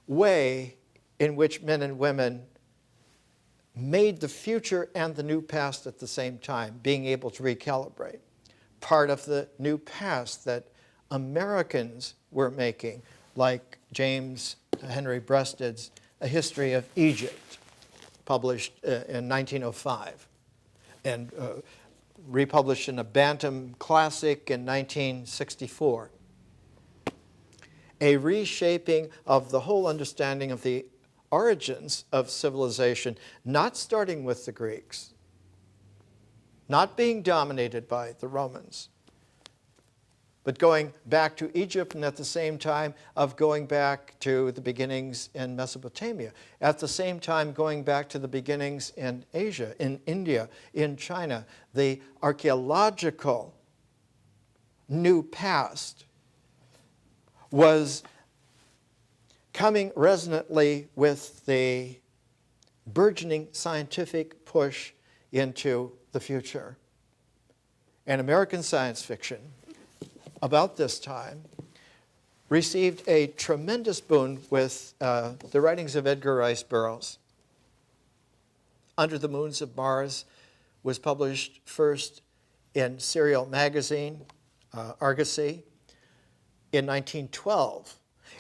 way in which men and women made the future and the new past at the same time, being able to recalibrate. Part of the new past that Americans were making, like James Henry Breasted's A History of Egypt, published in 1905, and republished in a Bantam Classic in 1964. A reshaping of the whole understanding of the origins of civilization, not starting with the Greeks, not being dominated by the Romans, but going back to Egypt, and at the same time of going back to the beginnings in Mesopotamia. At the same time going back to the beginnings in Asia, in India, in China. The archaeological new past was coming resonantly with the burgeoning scientific push into the future. And American science fiction, about this time, received a tremendous boon with the writings of Edgar Rice Burroughs. Under the Moons of Mars was published first in Serial Magazine, Argosy, in 1912.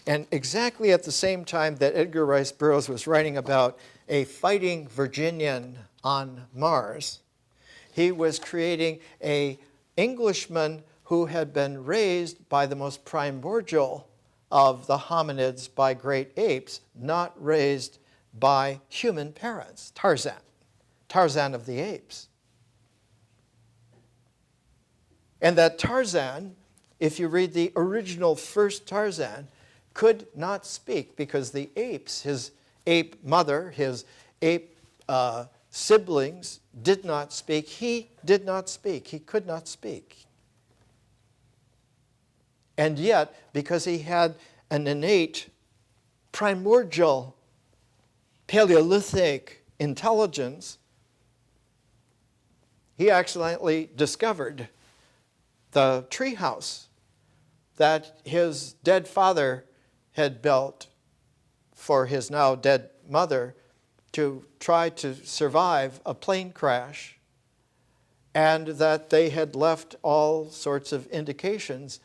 And exactly at the same time that Edgar Rice Burroughs was writing about a fighting Virginian on Mars, he was creating an Englishman who had been raised by the most primordial of the hominids, by great apes, not raised by human parents, Tarzan of the apes. And that Tarzan, if you read the original first Tarzan, could not speak because the apes, his ape mother, his ape siblings, did not speak. He did not speak. He could not speak. And yet, because he had an innate, primordial, Paleolithic intelligence, he accidentally discovered the treehouse that his dead father had built for his now dead mother to try to survive a plane crash, and that they had left all sorts of indications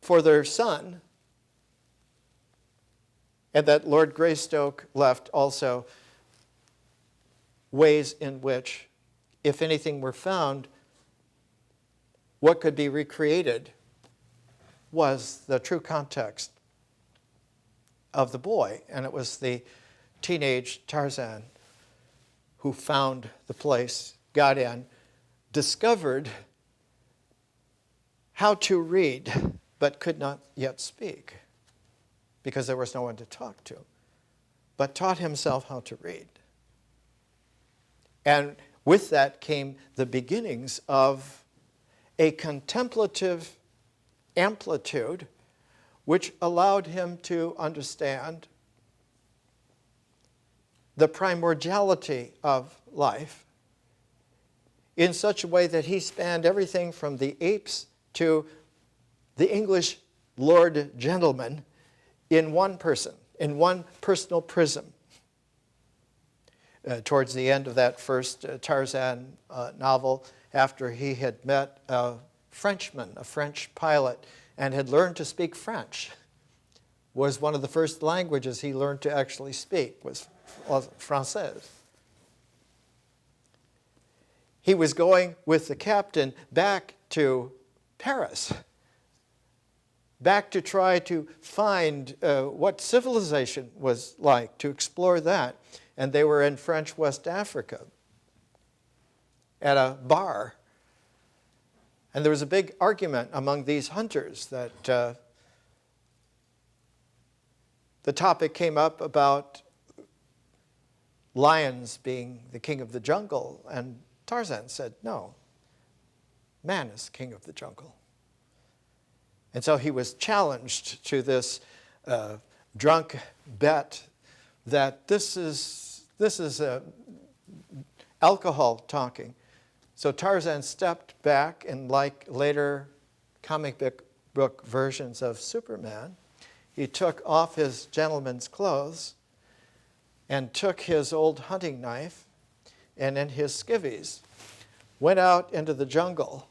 for their son, and that Lord Greystoke left also ways in which, if anything were found, what could be recreated was the true context of the boy. And it was the teenage Tarzan who found the place, got in, discovered how to read, but could not yet speak because there was no one to talk to, but taught himself how to read. And with that came the beginnings of a contemplative amplitude which allowed him to understand the primordiality of life in such a way that he spanned everything from the apes to the English Lord Gentleman in one person, in one personal prism. towards the end of that first Tarzan novel, after he had met a Frenchman, a French pilot, and had learned to speak French. Was one of the first languages he learned to actually speak, was Français. He was going with the captain back to Paris, back to try to find what civilization was like, to explore that. And they were in French West Africa at a bar. And there was a big argument among these hunters that the topic came up about lions being the king of the jungle. And Tarzan said, no, man is king of the jungle. And so he was challenged to this drunk bet that this is alcohol talking. So Tarzan stepped back, and like later comic book versions of Superman, he took off his gentleman's clothes and took his old hunting knife and in his skivvies went out into the jungle,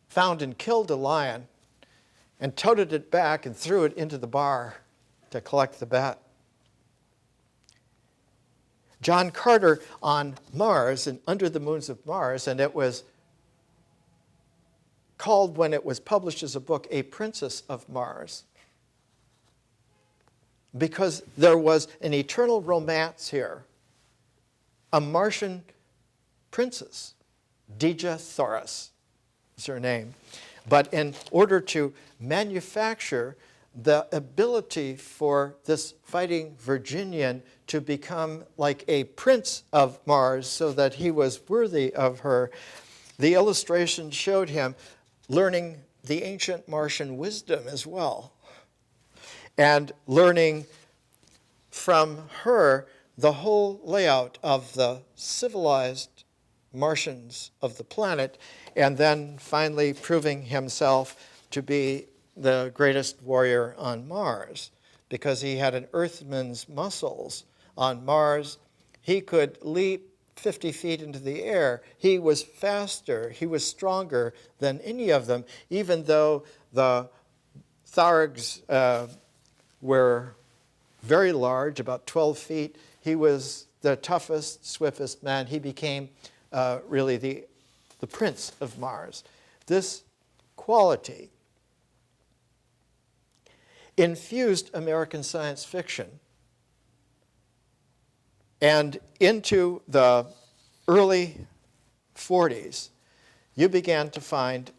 found and killed a lion, and toted it back and threw it into the bar to collect the bet. John Carter on Mars and Under the Moons of Mars, and it was called, when it was published as a book, A Princess of Mars, because there was an eternal romance here. A Martian princess, Dejah Thoris is her name. But in order to manufacture the ability for this fighting Virginian to become like a prince of Mars so that he was worthy of her, the illustration showed him learning the ancient Martian wisdom as well, and learning from her the whole layout of the civilized Martians of the planet, and then finally proving himself to be the greatest warrior on Mars, because he had an Earthman's muscles. On Mars, he could leap 50 feet into the air. He was faster, he was stronger than any of them, even though the Thargs were very large, about 12 feet. He was the toughest, swiftest man. He became really the prince of Mars. This quality infused American science fiction. And into the early 40s, you began to find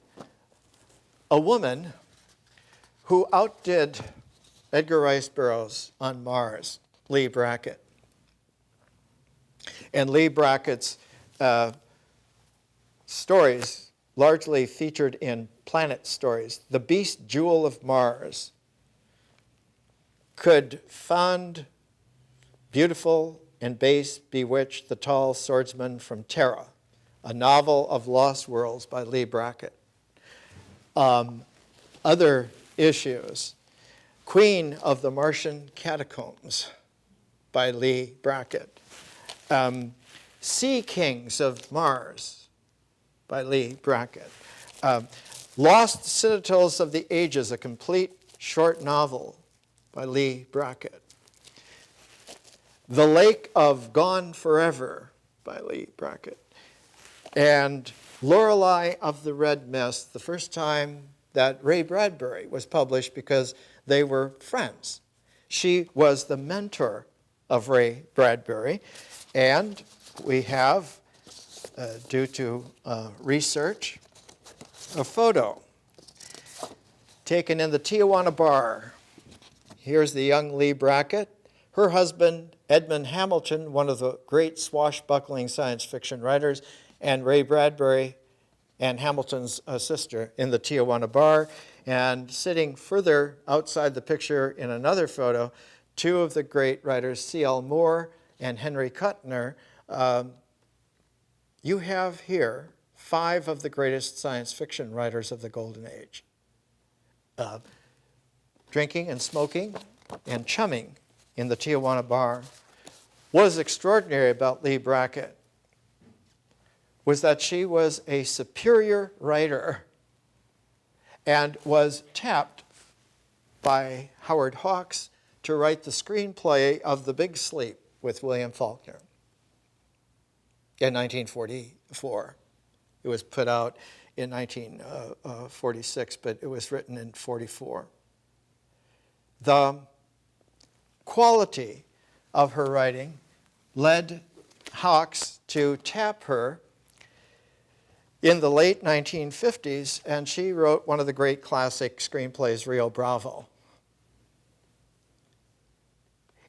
a woman who outdid Edgar Rice Burroughs on Mars, Leigh Brackett. And Leigh Brackett's stories largely featured in Planet Stories. The Beast Jewel of Mars could fond, beautiful, and base bewitch the tall swordsman from Terra, a novel of lost worlds by Leigh Brackett. Other issues, Queen of the Martian Catacombs by Leigh Brackett. Sea Kings of Mars by Leigh Brackett. Lost Citadels of the Ages, a complete short novel by Leigh Brackett. The Lake of Gone Forever by Leigh Brackett. And Lorelei of the Red Mist, the first time that Ray Bradbury was published because they were friends. She was the mentor of Ray Bradbury. And we have, due to research, a photo taken in the Tijuana bar. Here's the young Leigh Brackett. Her husband, Edmund Hamilton, one of the great swashbuckling science fiction writers, and Ray Bradbury and Hamilton's sister in the Tijuana bar. And sitting further outside the picture in another photo, two of the great writers, C.L. Moore and Henry Kuttner. You have here 5 of the greatest science fiction writers of the Golden Age. Drinking and smoking and chumming in the Tijuana bar. What is extraordinary about Lee Brackett was that she was a superior writer and was tapped by Howard Hawks to write the screenplay of The Big Sleep with William Faulkner in 1944. It was put out in 1946, but it was written in 44. The quality of her writing led Hawks to tap her in the late 1950s, and she wrote one of the great classic screenplays, Rio Bravo,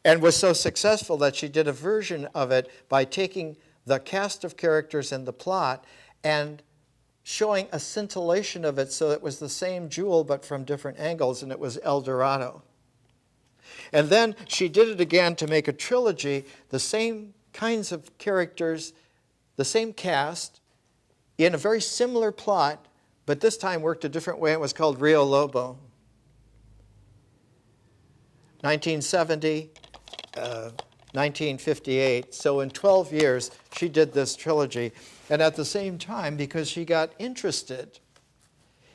and was so successful that she did a version of it by taking the cast of characters and the plot and showing a scintillation of it so it was the same jewel but from different angles, and it was El Dorado. And then she did it again to make a trilogy, the same kinds of characters, the same cast, in a very similar plot, but this time worked a different way. It was called Rio Lobo. 1970, 1958. So in 12 years, she did this trilogy. And at the same time, because she got interested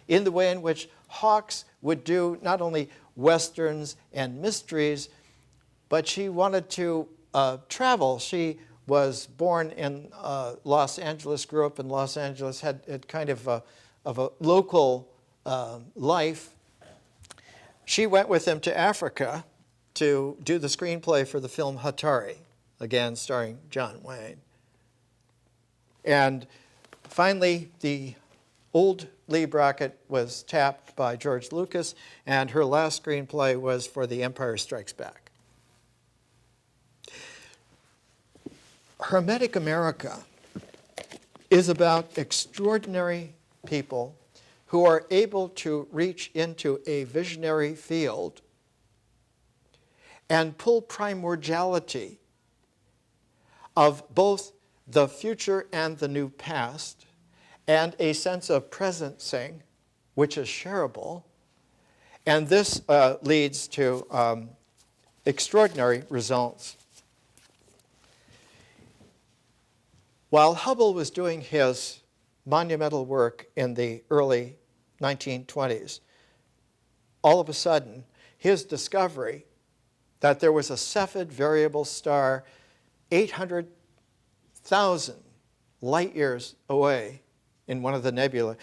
in the way in which Hawks would do not only Westerns and mysteries, but she wanted to travel. She was born in Los Angeles, grew up in Los Angeles, had kind of a local life. She went with him to Africa to do the screenplay for the film Hatari, again starring John Wayne. And finally, the old Lee Brackett was tapped by George Lucas, and her last screenplay was for The Empire Strikes Back. Hermetic America is about extraordinary people who are able to reach into a visionary field and pull primordiality of both the future and the new past, and a sense of presencing, which is shareable. And this leads to extraordinary results. While Hubble was doing his monumental work in the early 1920s, all of a sudden, his discovery that there was a Cepheid variable star 800,000 light years away in one of the nebulae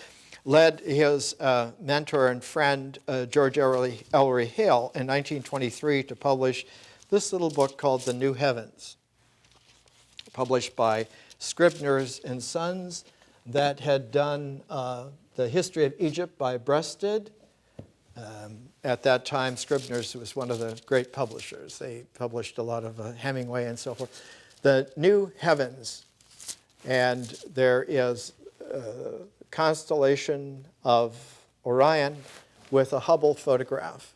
led his mentor and friend, George Ellery Hale, in 1923 to publish this little book called The New Heavens, published by Scribner's and Sons, that had done the history of Egypt by Breasted. At that time, Scribner's was one of the great publishers. They published a lot of Hemingway and so forth. The New Heavens, and there is a constellation of Orion with a Hubble photograph.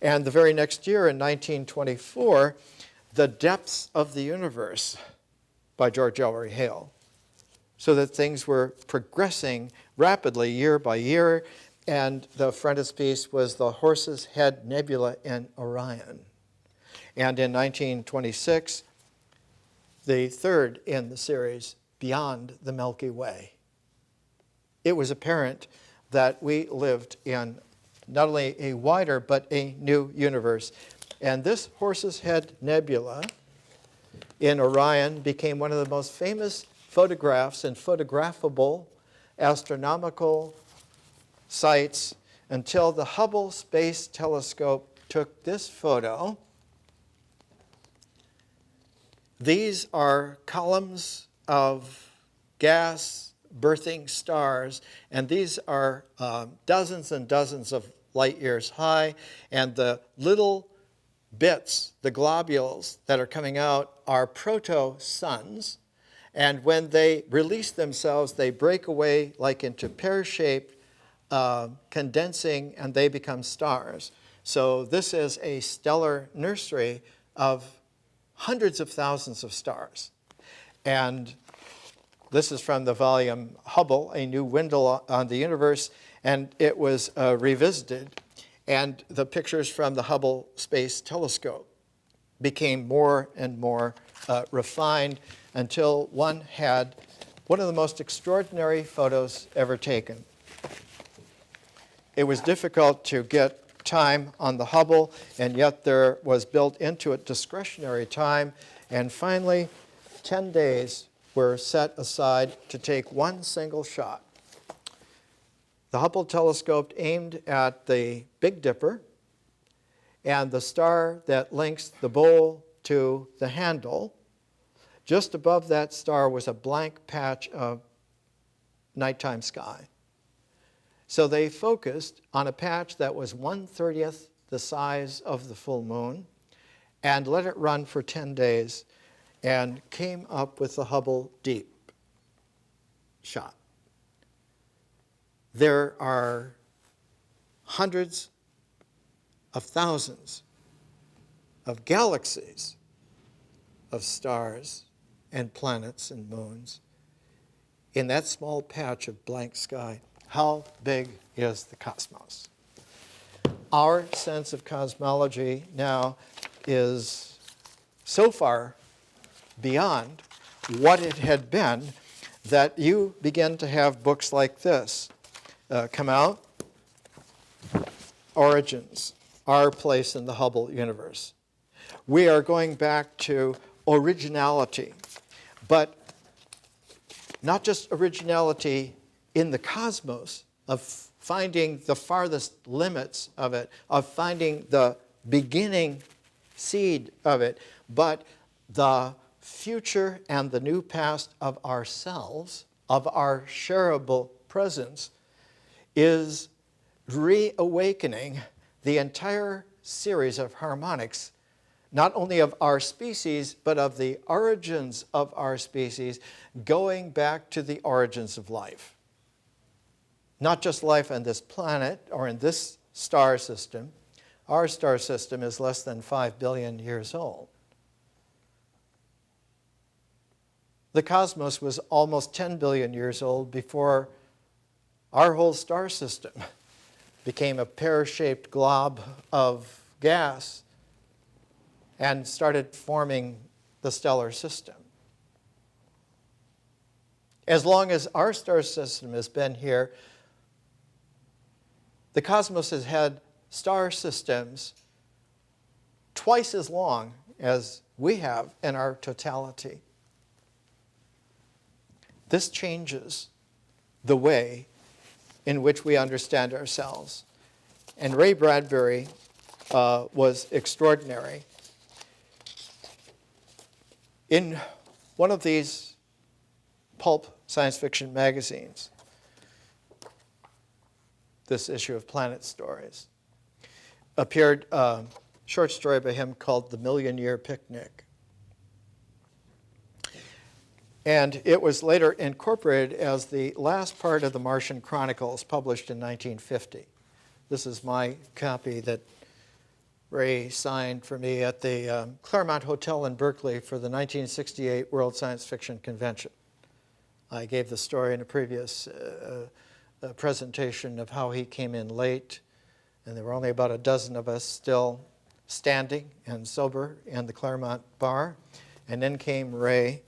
And the very next year, in 1924, The Depths of the Universe by George Ellery Hale, so that things were progressing rapidly year by year, and the frontispiece was the Horse's Head Nebula in Orion. And in 1926, the third in the series, Beyond the Milky Way. It was apparent that we lived in not only a wider but a new universe. And this Horse's Head Nebula in Orion became one of the most famous photographs and photographable astronomical sites until the Hubble Space Telescope took this photo. These are columns of gas birthing stars, and these are dozens and dozens of light years high, and the little bits, the globules that are coming out, are proto-suns, and when they release themselves, they break away like into pear-shaped condensing, and they become stars. So this is a stellar nursery of hundreds of thousands of stars. And this is from the volume Hubble, A New Window on the Universe, and it was revisited. And the pictures from the Hubble Space Telescope became more and more refined until one had one of the most extraordinary photos ever taken. It was difficult to get time on the Hubble, and yet there was built into it discretionary time, and finally 10 days were set aside to take one single shot. The Hubble telescope aimed at the Big Dipper, and the star that links the bowl to the handle. Just above that star was a blank patch of nighttime sky. So they focused on a patch that was 1/30th the size of the full moon and let it run for 10 days and came up with the Hubble Deep shot. There are hundreds of thousands of galaxies of stars and planets and moons in that small patch of blank sky. How big is the cosmos? Our sense of cosmology now is so far beyond what it had been that you begin to have books like this come out. Origins, Our Place in the Hubble Universe. We are going back to originality, but not just originality in the cosmos, of finding the farthest limits of it, of finding the beginning seed of it, but the future and the new past of ourselves, of our shareable presence, is reawakening the entire series of harmonics, not only of our species, but of the origins of our species, going back to the origins of life. Not just life on this planet or in this star system. Our star system is less than 5 billion years old. The cosmos was almost 10 billion years old before our whole star system became a pear-shaped glob of gas and started forming the stellar system. As long as our star system has been here, the cosmos has had star systems twice as long as we have in our totality. This changes the way in which we understand ourselves. And Ray Bradbury was extraordinary. In one of these pulp science fiction magazines, this issue of Planet Stories, appeared a short story by him called The Million-Year Picnic. And it was later incorporated as the last part of the Martian Chronicles, published in 1950. This is my copy that Ray signed for me at the Claremont Hotel in Berkeley for the 1968 World Science Fiction Convention. I gave the story in a previous presentation of how he came in late, and there were only about a dozen of us still standing and sober in the Claremont bar. And then came Ray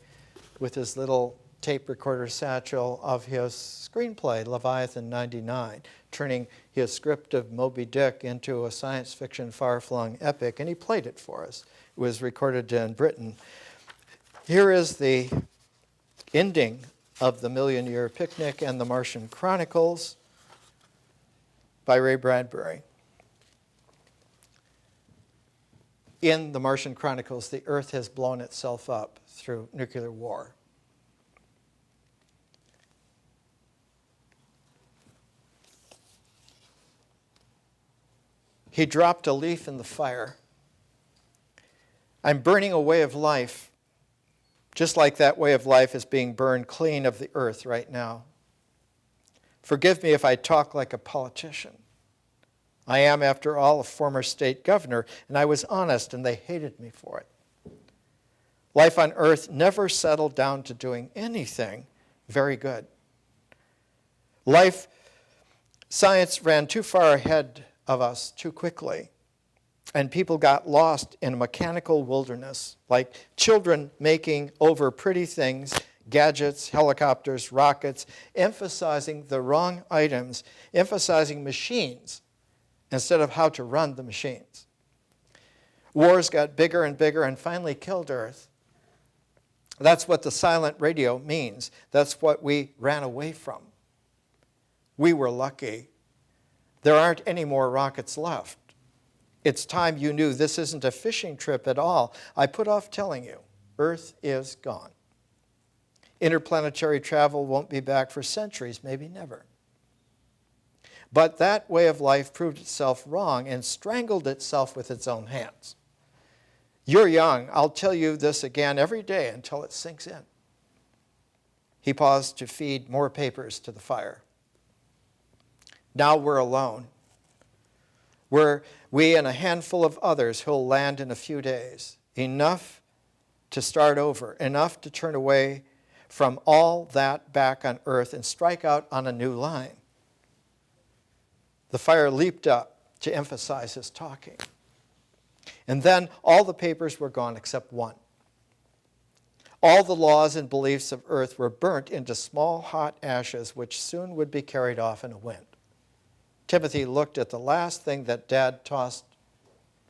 with his little tape recorder satchel of his screenplay, Leviathan 99, turning his script of Moby Dick into a science fiction far-flung epic, and he played it for us. It was recorded in Britain. Here is the ending of The Million-Year Picnic and the Martian Chronicles by Ray Bradbury. In the Martian Chronicles, the Earth has blown itself up through nuclear war. He dropped a leaf in the fire. I'm burning a way of life, just like that way of life is being burned clean of the earth right now. Forgive me if I talk like a politician. I am, after all, a former state governor, and I was honest, and they hated me for it. Life on earth never settled down to doing anything very good. Science ran too far ahead of us too quickly. And people got lost in a mechanical wilderness, like children making over pretty things, gadgets, helicopters, rockets, emphasizing the wrong items, emphasizing machines instead of how to run the machines. Wars got bigger and bigger and finally killed Earth. That's what the silent radio means. That's what we ran away from. We were lucky. There aren't any more rockets left. It's time you knew this isn't a fishing trip at all. I put off telling you, Earth is gone. Interplanetary travel won't be back for centuries, maybe never. But that way of life proved itself wrong and strangled itself with its own hands. You're young. I'll tell you this again every day until it sinks in. He paused to feed more papers to the fire. Now we're alone. We and a handful of others who'll land in a few days. Enough to start over, enough to turn away from all that back on Earth and strike out on a new line. The fire leaped up to emphasize his talking. And then all the papers were gone except one. All the laws and beliefs of Earth were burnt into small hot ashes which soon would be carried off in a wind. Timothy looked at the last thing that Dad tossed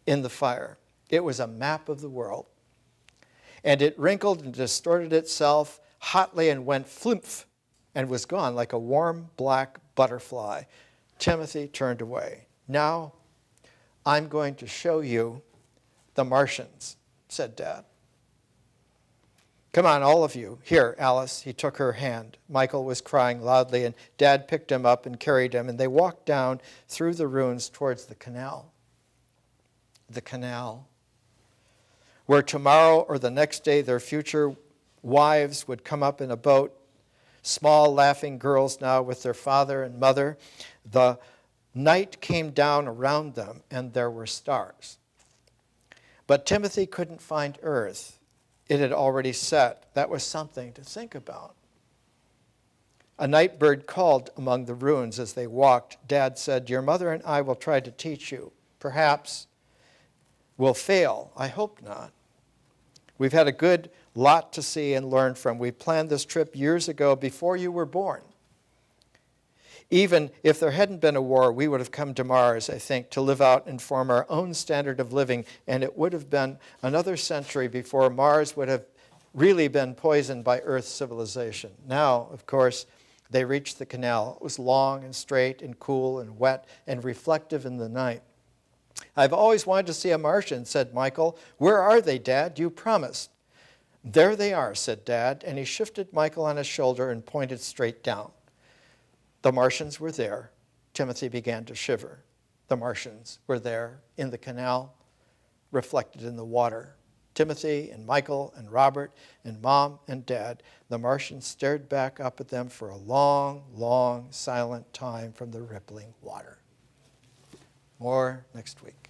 in the fire. It was a map of the world. And it wrinkled and distorted itself hotly and went flumph and was gone like a warm black butterfly. Timothy turned away. Now I'm going to show you the Martians, said Dad. Come on, all of you. Here, Alice. He took her hand. Michael was crying loudly, and Dad picked him up and carried him, and they walked down through the ruins towards the canal. The canal, where tomorrow or the next day their future wives would come up in a boat, small laughing girls now with their father and mother. The night came down around them, and there were stars. But Timothy couldn't find Earth. It had already set. That was something to think about. A night bird called among the ruins as they walked. Dad said, "Your mother and I will try to teach you. Perhaps we'll fail. I hope not. We've had a good lot to see and learn from. We planned this trip years ago before you were born. Even if there hadn't been a war, we would have come to Mars, I think, to live out and form our own standard of living, and it would have been another century before Mars would have really been poisoned by Earth's civilization. Now, of course, they reached the canal. It was long and straight and cool and wet and reflective in the night. I've always wanted to see a Martian, said Michael. Where are they, Dad? You promised. There they are, said Dad, and he shifted Michael on his shoulder and pointed straight down. The Martians were there. Timothy began to shiver. The Martians were there in the canal, reflected in the water. Timothy and Michael and Robert and Mom and Dad, the Martians stared back up at them for a long, long, silent time from the rippling water. More next week.